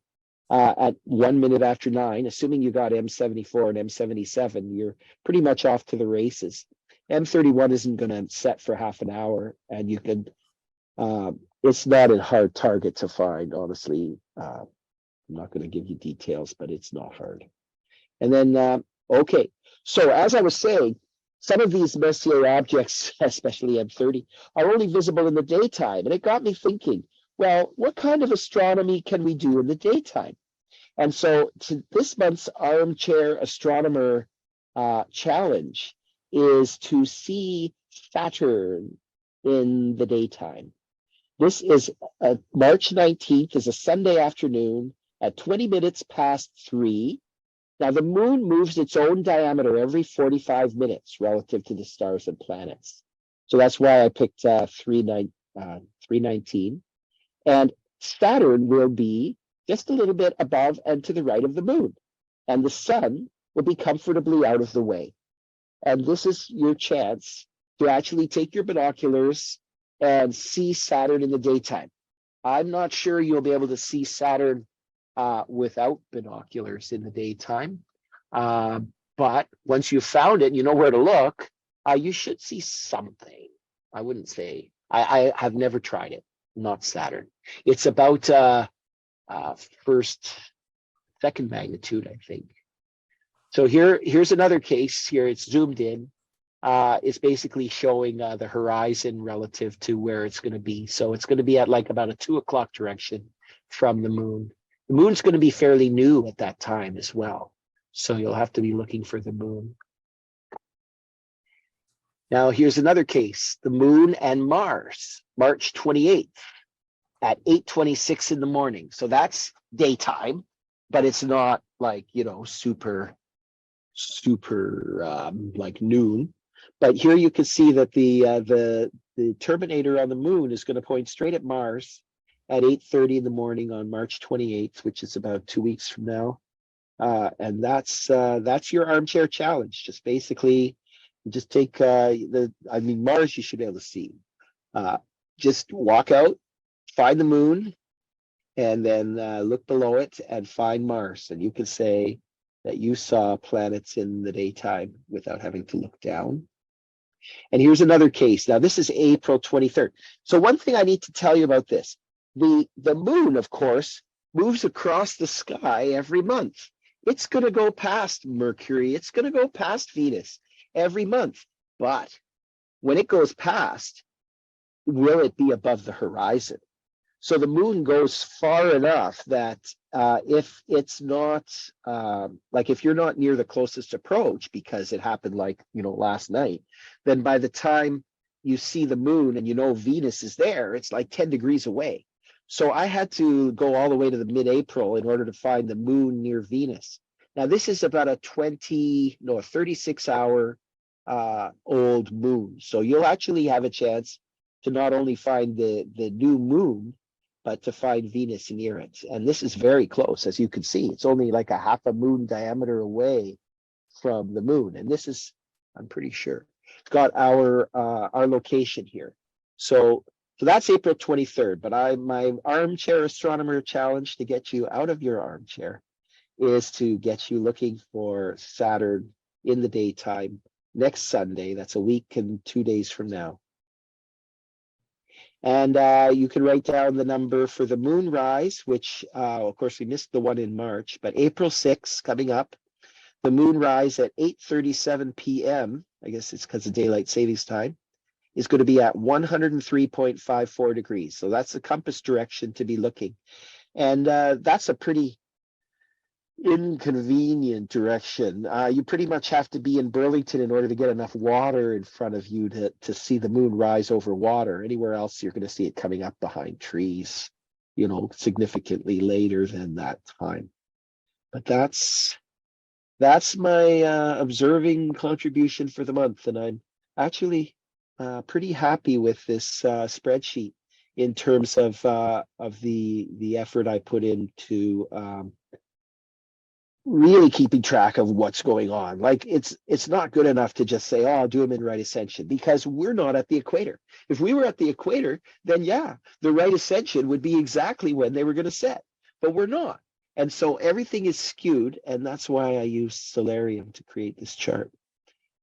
At 1 minute after 9, assuming you got M74 and M77, you're pretty much off to the races. M31 isn't going to set for half an hour, and you can, it's not a hard target to find, honestly. I'm not going to give you details, but it's not hard. And then, okay, so as I was saying, some of these Messier objects, especially M30, are only visible in the daytime. And it got me thinking, well, what kind of astronomy can we do in the daytime? And so this month's Armchair Astronomer challenge is to see Saturn in the daytime. This is March 19th, is a Sunday afternoon at 20 minutes past 3. Now, the moon moves its own diameter every 45 minutes relative to the stars and planets. So that's why I picked 319. And Saturn will be just a little bit above and to the right of the moon. And the sun will be comfortably out of the way. And this is your chance to actually take your binoculars and see Saturn in the daytime. I'm not sure you'll be able to see Saturn without binoculars in the daytime. But once you've found it, you know where to look, you should see something. I wouldn't say, I have never tried it, not Saturn. It's about second magnitude, I think. So here's another case. Here it's zoomed in. is basically showing the horizon relative to where it's going to be. So it's going to be at like about a 2 o'clock direction from the moon. The moon's going to be fairly new at that time as well. So you'll have to be looking for the moon. Now here's another case, the moon and Mars, March 28th at 8:26 in the morning. So that's daytime, but it's not like, you know, super like noon. But here you can see that the terminator on the moon is going to point straight at Mars at 8:30 in the morning on March 28th, which is about 2 weeks from now. And that's your armchair challenge. Just basically, just take Mars you should be able to see. Just walk out, find the moon, and then look below it and find Mars. And you can say that you saw planets in the daytime without having to look down. And here's another case. Now, this is April 23rd. So one thing I need to tell you about this, the moon, of course, moves across the sky every month. It's going to go past Mercury. It's going to go past Venus every month. But when it goes past, will it be above the horizon? So the moon goes far enough that if it's not, like if you're not near the closest approach because it happened like, you know, last night, then by the time you see the moon and you know Venus is there, it's like 10 degrees away. So I had to go all the way to the mid-April in order to find the moon near Venus. Now this is about a 36-hour old moon. So you'll actually have a chance to not only find the new moon, but to find Venus near it. And this is very close, as you can see. It's only like a half a moon diameter away from the moon. And this is, I'm pretty sure, it's got our location here. So that's April 23rd. But my armchair astronomer challenge to get you out of your armchair is to get you looking for Saturn in the daytime next Sunday. That's a week and 2 days from now. And you can write down the number for the moon rise, which of course we missed the one in March, but April 6th coming up, the moon rise at 8:37 p.m. I guess it's because of daylight savings time, is going to be at 103.54 degrees. So that's the compass direction to be looking. And that's a pretty inconvenient direction. You pretty much have to be in Burlington in order to get enough water in front of you to see the moon rise over water. Anywhere else, you're going to see it coming up behind trees, you know, significantly later than that time. But that's my observing contribution for the month, and I'm actually pretty happy with this spreadsheet in terms of the effort I put into really keeping track of what's going on. Like it's not good enough to just say, oh, I'll do them in right ascension, because we're not at the equator. If we were at the equator, then yeah, the right ascension would be exactly when they were going to set, but we're not. And so everything is skewed, and that's why I use Stellarium to create this chart.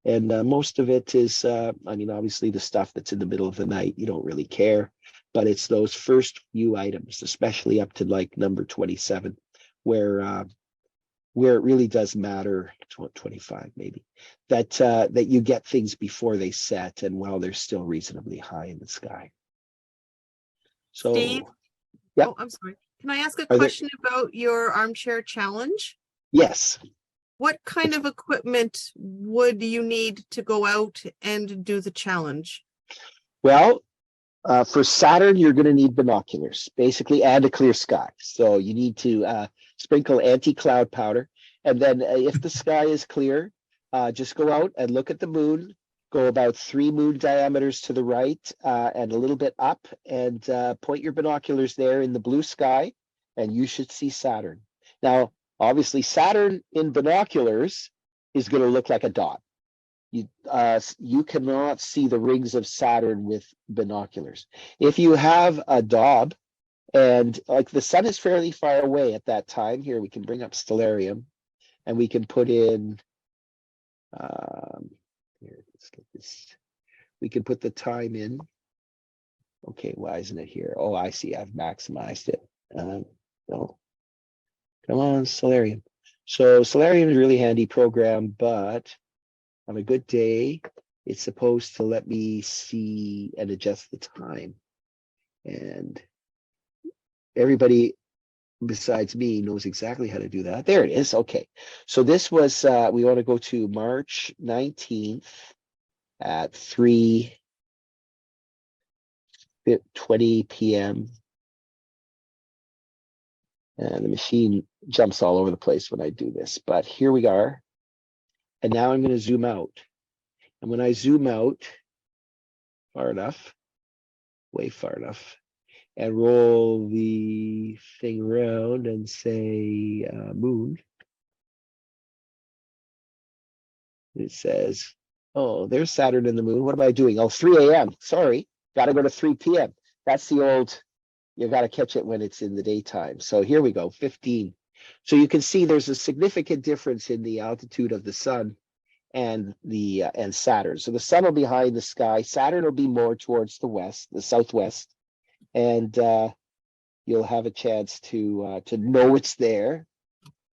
And most of it is, I mean, obviously the stuff that's in the middle of the night, you don't really care, but it's those first few items, especially up to like number 27, where it really does matter, 25 maybe, that you get things before they set and while they're still reasonably high in the sky. So, Steve? yeah. Oh, I'm sorry. Can I ask a Are there- question about your armchair challenge? Yes. What kind of equipment would you need to go out and do the challenge? Well, for Saturn, you're going to need binoculars, basically, and a clear sky. So you need to sprinkle anti-cloud powder. And then if the sky is clear, just go out and look at the moon, go about 3 moon diameters to the right and a little bit up, and point your binoculars there in the blue sky, and you should see Saturn. Now, obviously, Saturn in binoculars is going to look like a dot. You cannot see the rings of Saturn with binoculars. If you have a daub, and like the sun is fairly far away at that time, here we can bring up Stellarium, and we can put in, here, let's get this, we can put the time in. Okay, why isn't it here? Oh, I see, I've maximized it. No, come on, Stellarium. So Stellarium is a really handy program, but on a good day, it's supposed to let me see and adjust the time. And everybody besides me knows exactly how to do that. There it is. Okay. So this was, we want to go to March 19th at 3:20 p.m. And the machine jumps all over the place when I do this, but here we are. And now I'm going to zoom out. And when I zoom out far enough, way far enough, and roll the thing around and say moon, it says, oh, there's Saturn and the moon. What am I doing? Oh, 3 a.m. Sorry, got to go to 3 p.m. That's the old, you got to catch it when it's in the daytime. So here we go, 15. So you can see there's a significant difference in the altitude of the sun and the and Saturn. So the sun will be high in the sky. Saturn will be more towards the west, the southwest, and you'll have a chance to know it's there.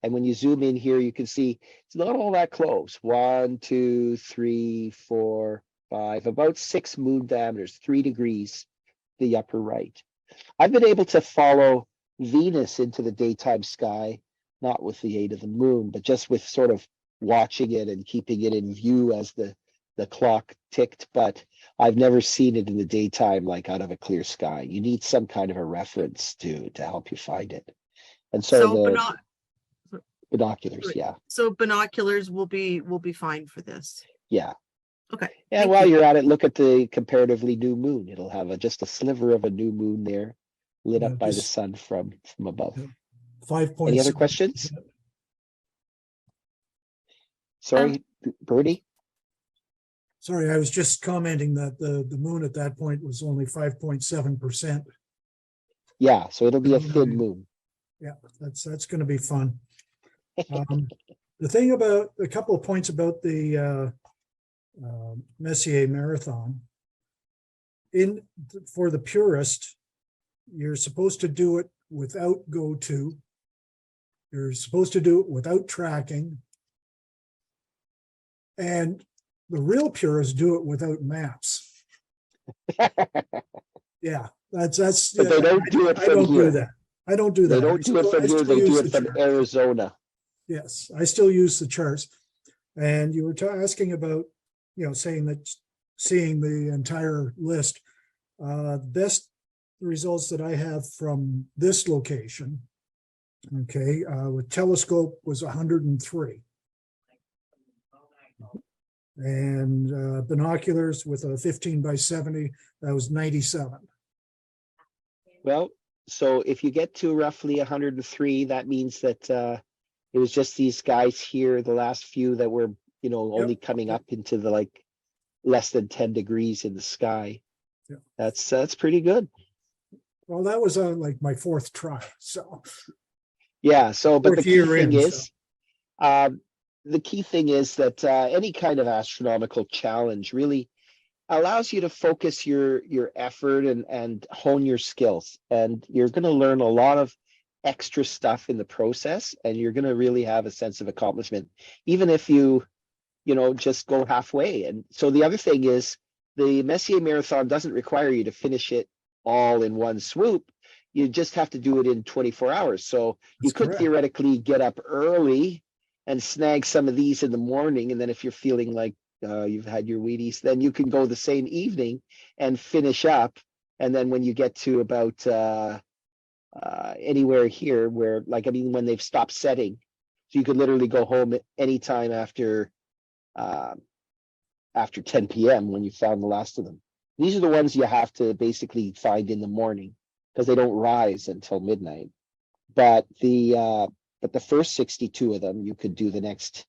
And when you zoom in here, you can see it's not all that close. 1, 2, 3, 4, 5, about 6 moon diameters, 3 degrees, the upper right. I've been able to follow Venus into the daytime sky, not with the aid of the moon, but just with sort of watching it and keeping it in view as the clock ticked. But I've never seen it in the daytime, like out of a clear sky. You need some kind of a reference to help you find it. And so the binoculars, Right. yeah. So binoculars will be fine for this. Yeah. Okay. And thank while you. you're at it, look at the comparatively new moon. It'll have just a sliver of a new moon there, lit up by the Just sun from above. 5 points. Any other questions? Sorry, Bertie? Sorry, I was just commenting that the moon at that point was only 5.7%. Yeah, so it'll be a thin moon. Yeah, that's going to be fun. The thing about a couple of points about the Messier Marathon. For the purist, you're supposed to do it without go-to. You're supposed to do it without tracking. And the real purists do it without maps. Yeah, that's. But they don't do it I from don't do here. that. I don't do that. They don't do it from I here, still they use do the it from chart. Arizona. Yes, I still use the charts. And you were asking about, saying that seeing the entire list. Best results that I have from this location, okay, with telescope was 103. And binoculars with a 15 by 70, that was 97. Well, so if you get to roughly 103, that means that it was just these guys here, the last few that were, only coming up into the like less than 10 degrees in the sky. Yeah. That's pretty good. Well, that was like my 4th try. So yeah. So, but the key thing is, the key thing is that any kind of astronomical challenge really allows you to focus your effort and hone your skills. And you're going to learn a lot of extra stuff in the process, and you're going to really have a sense of accomplishment, even if you just go halfway. And so the other thing is the Messier Marathon doesn't require you to finish it all in one swoop. You just have to do it in 24 hours. So you could theoretically get up early and snag some of these in the morning. And then if you're feeling like you've had your Wheaties, then you can go the same evening and finish up. And then when you get to about anywhere here where, when they've stopped setting, so you could literally go home at any time after 10 p.m. when you found the last of them. These are the ones you have to basically find in the morning because they don't rise until midnight. But the first 62 of them you could do the next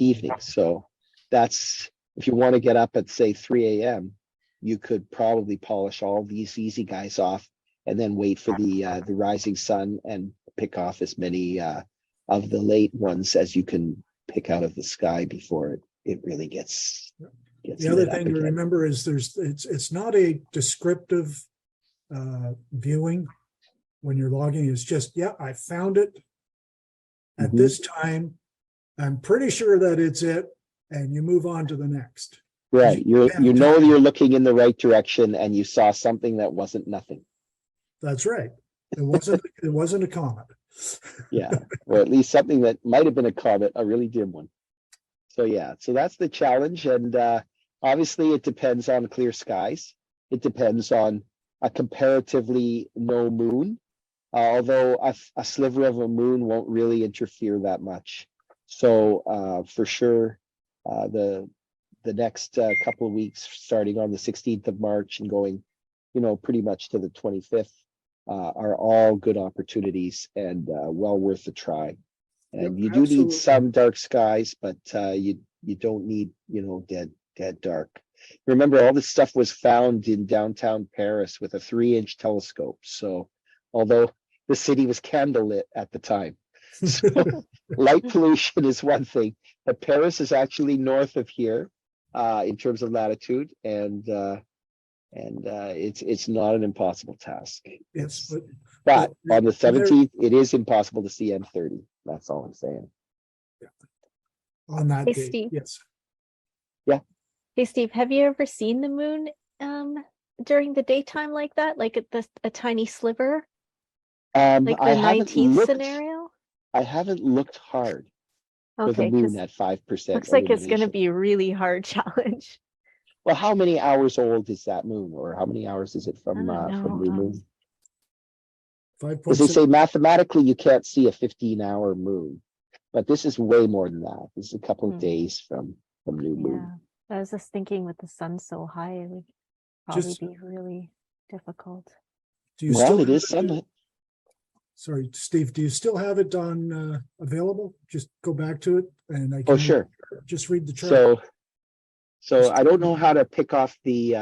evening. So that's, if you want to get up at say 3 a.m., you could probably polish all these easy guys off and then wait for the rising sun and pick off as many of the late ones as you can pick out of the sky before it really gets the other thing to remember is it's not a descriptive viewing when you're logging. It's just, I found it at this time. I'm pretty sure that it's it, and you move on to the next. Right, you panicked. know you're looking in the right direction and you saw something that wasn't nothing. That's right. It wasn't a comet. Yeah, or at least something that might have been a comet, a really dim one. So yeah, so that's the challenge, and obviously it depends on clear skies. It depends on a comparatively no moon, although a sliver of a moon won't really interfere that much. So for sure, the next couple of weeks, starting on the 16th of March and going, pretty much to the 25th, are all good opportunities and well worth a try. And Yep, you do absolutely. need some dark skies, but you don't need, dead dark. Remember, all this stuff was found in downtown Paris with a 3-inch telescope. So although the city was candlelit at the time, so light pollution is one thing, but Paris is actually north of here in terms of latitude, and it's not an impossible task. Yes, But on the there- 17th, it is impossible to see M30. That's all I'm saying. on that Hey, day, Steve. yes. Hey, Steve, have you ever seen the moon during the daytime like that? Like a tiny sliver? Like the I haven't 19th looked. scenario? I haven't looked hard for the Okay, moon because at 5%. looks like it's going to illumination. be a really hard challenge. Well, how many hours old is that moon, or how many hours is it from I don't know, new moon? 5.6. Because they say mathematically you can't see a 15-hour moon, but this is way more than that. This is a couple of days from new Yeah, moon. I was just thinking with the sun so high, it would probably Just- be really difficult. Do you Well, still it have is sunlit. Sorry, Steve, do you still have it on available? Just go back to it and I Oh, can sure. just read the chart. So I don't know how to pick off the,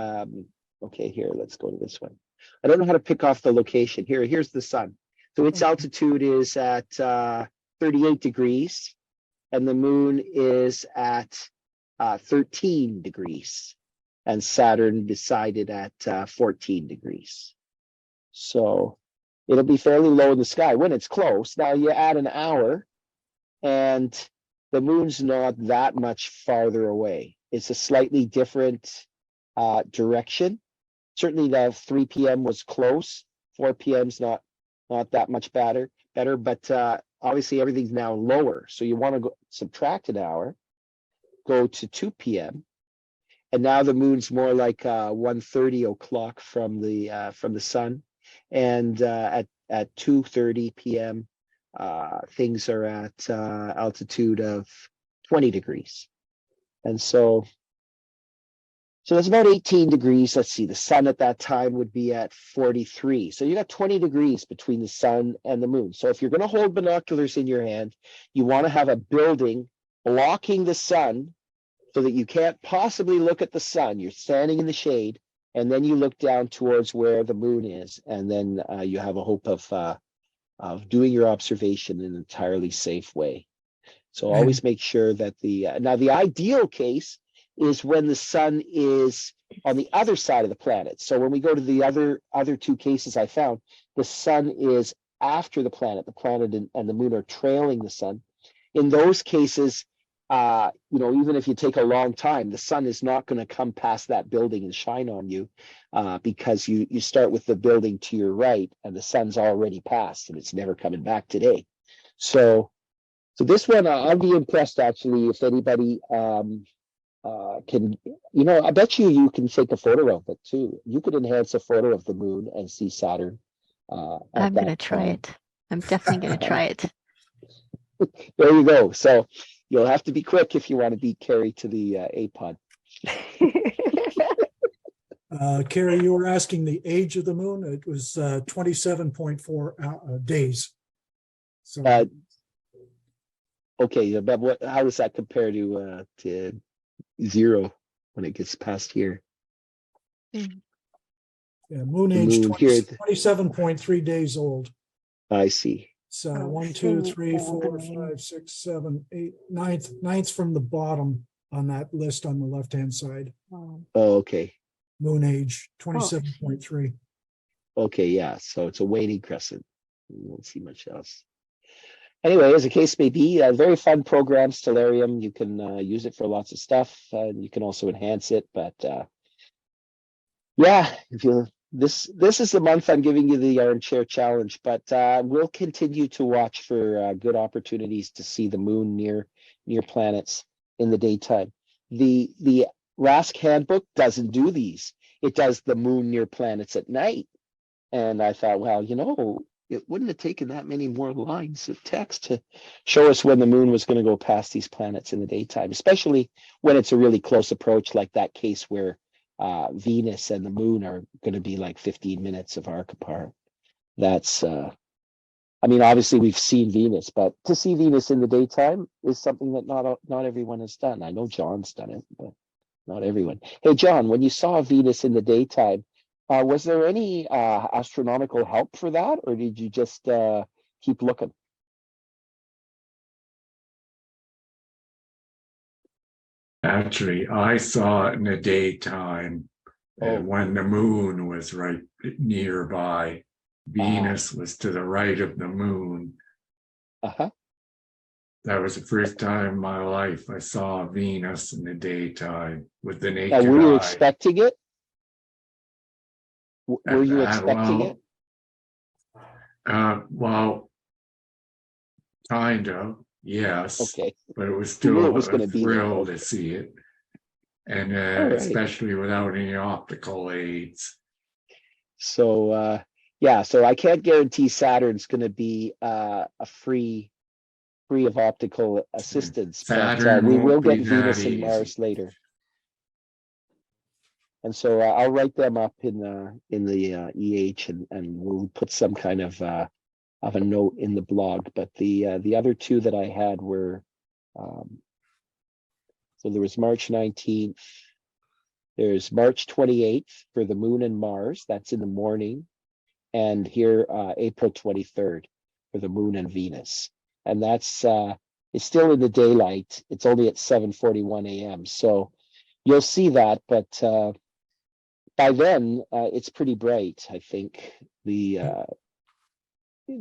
okay, here, let's go to this one. I don't know how to pick off the location. Here's the sun. So its altitude is at 38 degrees and the moon is at 13 degrees and Saturn decided at 14 degrees. So it'll be fairly low in the sky when it's close. Now you add an hour and the moon's not that much farther away. It's a slightly different direction. Certainly the 3 p.m. was close. 4 p.m.'s not that much better, but obviously everything's now lower. So you want to go subtract an hour, go to 2 p.m. And now the moon's more like 1:30 o'clock from the sun. And at 2:30 p.m. Things are at altitude of 20 degrees. And so that's about 18 degrees. Let's see, the sun at that time would be at 43. So you got 20 degrees between the sun and the moon. So if you're going to hold binoculars in your hand, you want to have a building blocking the sun so that you can't possibly look at the sun. You're standing in the shade, and then you look down towards where the moon is, and then you have a hope of doing your observation in an entirely safe way. So always make sure that now the ideal case is when the sun is on the other side of the planet. So when we go to the other two cases I found, the sun is after the planet and the moon are trailing the sun. In those cases, even if you take a long time, the sun is not going to come past that building and shine on you because you start with the building to your right and the sun's already passed and it's never coming back today. So this one, I'd be impressed actually if anybody can, I bet you can take a photo of it too. You could enhance a photo of the moon and see Saturn. I'm going to try it. I'm definitely going to try it. There you go. So you'll have to be quick if you want to beat Kerry to the APOD. Kerry, you were asking the age of the moon. It was 27.4 days. So Okay, but how does that compare to zero when it gets past here? yeah, moon The age moon here- 27.3 days old. I see. So Oh, 1, 2, so 3, 4, old. 5, 6, 7, 8, ninth from the bottom on that list on the left-hand side. Oh, Okay. Moon age 27.3. Okay, yeah. So it's a waning crescent. You won't see much else. Anyway, as the case may be, very fun program, Stellarium. You can use it for lots of stuff. You can also enhance it, but yeah, if you this is the month I'm giving you the armchair challenge, but we'll continue to watch for good opportunities to see the moon near planets in the daytime. The RASC handbook doesn't do these. It does the moon near planets at night. And I thought, well, you know, it wouldn't have taken that many more lines of text to show us when the moon was going to go past these planets in the daytime, especially when it's a really close approach, like that case where Venus and the moon are going to be like 15 minutes of arc apart. That's, I mean, obviously we've seen Venus, but to see Venus in the daytime is something that not everyone has done. I know John's done it, but not everyone. Hey, John, when you saw Venus in the daytime, was there any astronomical help for that, or did you just keep looking? Actually, I saw it in the daytime when the moon was right nearby. Venus was to the right of the moon. Uh-huh. That was the first time in my life I saw Venus in the daytime with the naked Now, were you eye. expecting it? Were you expecting it? Well, kind of, yes. Okay. But it was You knew still it was a gonna be there. thrill to see it. And All right. especially without any optical aids. So yeah, so I can't guarantee Saturn's going to be free of optical assistance, Saturn but we will won't be get that Venus and easy. Mars later. And so I'll write them up in the EH, and we'll put some kind of a note in the blog. But the other two that I had were so there was March 19th. There's March 28th for the moon and Mars. That's in the morning. And here April 23rd for the moon and Venus. And that's it's still in the daylight. It's only at 7:41 a.m. So you'll see that, but by then it's pretty bright. I think the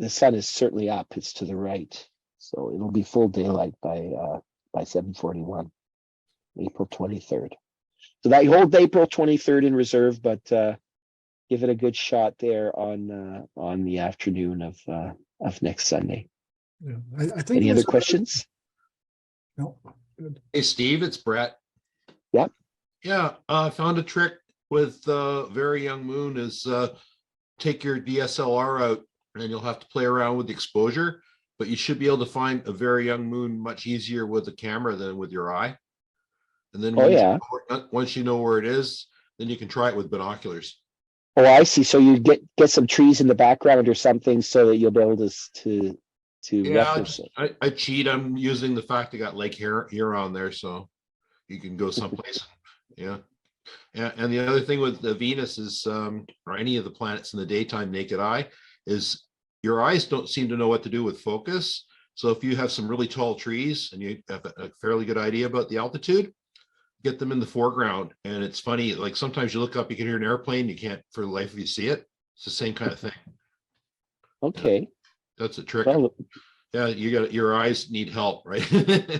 sun is certainly up. It's to the right, so it'll be full daylight by 7:41, April 23rd. So that hold April 23rd in reserve, but give it a good shot there on the afternoon of next Sunday. Yeah, I think. Any other questions? No. Good. Hey, Steve, it's Brett. Yep. Yeah, I found a trick with Very Young Moon is take your DSLR out and you'll have to play around with the exposure, but you should be able to find a very young moon much easier with the camera than with your eye. And then once you know where it is, then you can try it with binoculars. Oh, I see. So you get some trees in the background or something so that you'll be able to reference it. I cheat. I'm using the fact I got Lake Huron there, so you can go someplace. Yeah. And the other thing with the Venus is, or any of the planets in the daytime naked eye, is your eyes don't seem to know what to do with focus. So if you have some really tall trees and you have a fairly good idea about the altitude, get them in the foreground. And it's funny, like sometimes you look up, you can hear an airplane, you can't for the life of you see it. It's the same kind of thing. Okay. Yeah, that's a trick. Well, yeah, your eyes need help, right? Yeah.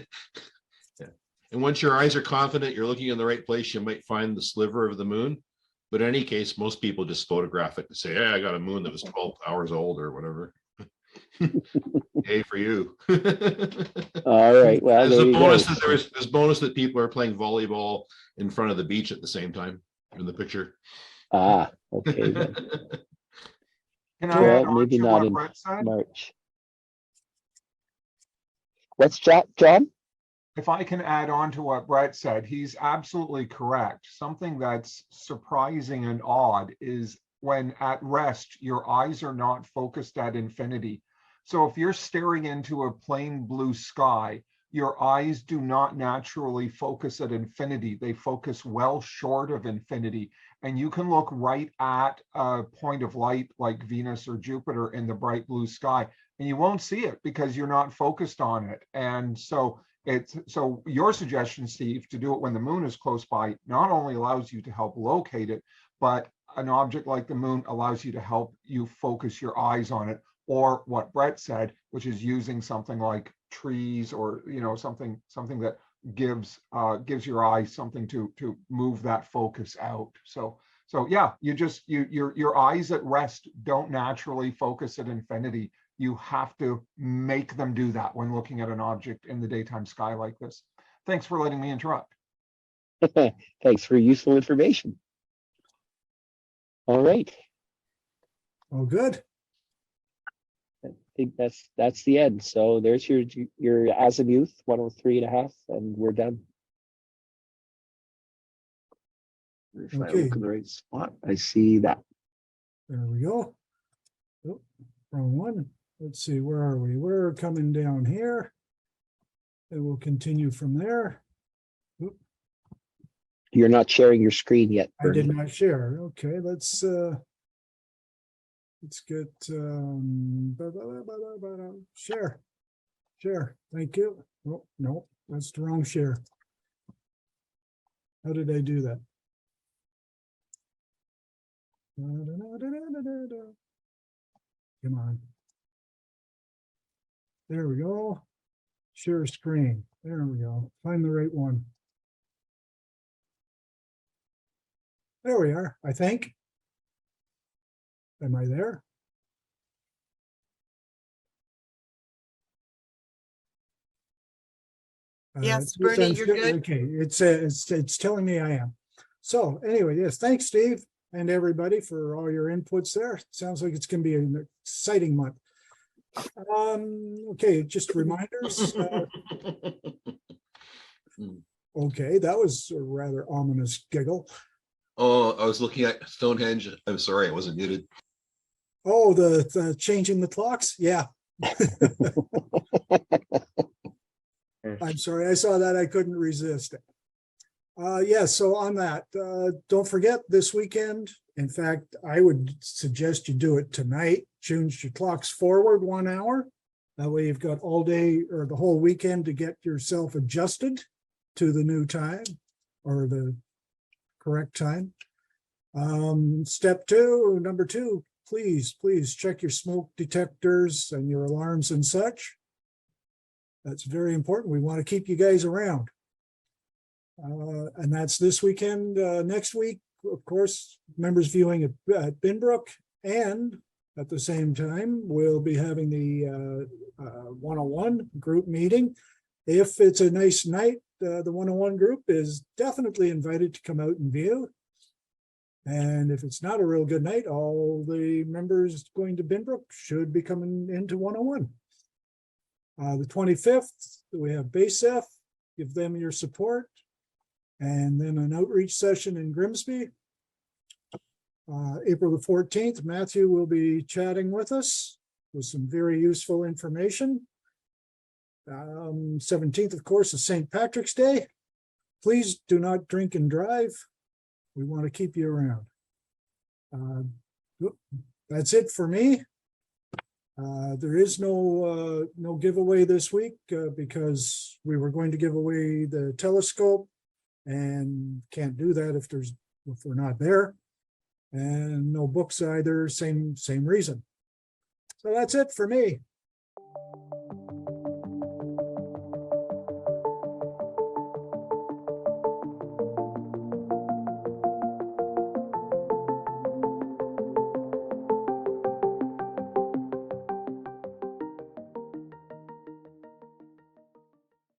And once your eyes are confident you're looking in the right place, you might find the sliver of the moon. But in any case, most people just photograph it and say, "Hey, I got a moon that was 12 hours old or whatever." Yay for you. all right. Well, there's there a you bonus go. that there's bonus that people are playing volleyball in front of the beach at the same time in the picture. Ah, okay. Then. Can I Well, add on maybe to not what in Brett said? March. What's that, John? If I can add on to what Brett said, he's absolutely correct. Something that's surprising and odd is when at rest, your eyes are not focused at infinity. So if you're staring into a plain blue sky, your eyes do not naturally focus at infinity. They focus well short of infinity. And you can look right at a point of light like Venus or Jupiter in the bright blue sky, and you won't see it because you're not focused on it. And so your suggestion, Steve, to do it when the moon is close by, not only allows you to help locate it, but an object like the moon allows you to help you focus your eyes on it or what Brett said, which is using something like trees or, you know, something that gives your eye something to move that focus out. So yeah, your eyes at rest don't naturally focus at infinity. You have to make them do that when looking at an object in the daytime sky like this. Thanks for letting me interrupt. Thanks for useful information. All right. Oh, good. I think that's the end. So there's your azimuth 103.5, and we're done. If I Okay. look in the right spot, I see that. There we go. Oh, wrong one. Let's see, where are we? We're coming down here. And we'll continue from there. Oop, You're not sharing your screen yet, I did Bernie. not share. Okay, let's get share. Share. Thank you. Oh, no, that's the wrong share. How did I do that? Come on. There we go. Share screen. There we go. Find the right one. There we are, I think. Am I there? Yes, Bernie, you're good. Okay, it's telling me I am. So anyway, yes, thanks, Steve, and everybody for all your inputs there. Sounds like it's going to be an exciting month. Okay, just reminders. Okay, that was a rather ominous giggle. Oh, I was looking at Stonehenge. I'm sorry, I wasn't muted. Oh, the changing the clocks. Yeah. I'm sorry, I saw that. I couldn't resist it. Yeah, so on that, don't forget this weekend. In fact, I would suggest you do it tonight. Change your clocks forward 1 hour. That way you've got all day or the whole weekend to get yourself adjusted to the new time or the correct time. Step two, number two, please check your smoke detectors and your alarms and such. That's very important. We want to keep you guys around. And that's this weekend. Next week, of course, members viewing at Binbrook, and at the same time, we'll be having the 101 group meeting. If it's a nice night, the 101 group is definitely invited to come out and view. And if it's not a real good night, all the members going to Binbrook should be coming into 101. The 25th, we have BASF. Give them your support. And then an outreach session in Grimsby. April the 14th, Matthew will be chatting with us with some very useful information. 17th, of course, is St. Patrick's Day. Please do not drink and drive. We want to keep you around. That's it for me. There is no giveaway this week because we were going to give away the telescope and can't do that if we're not there, and no books either. Same reason. So that's it for me.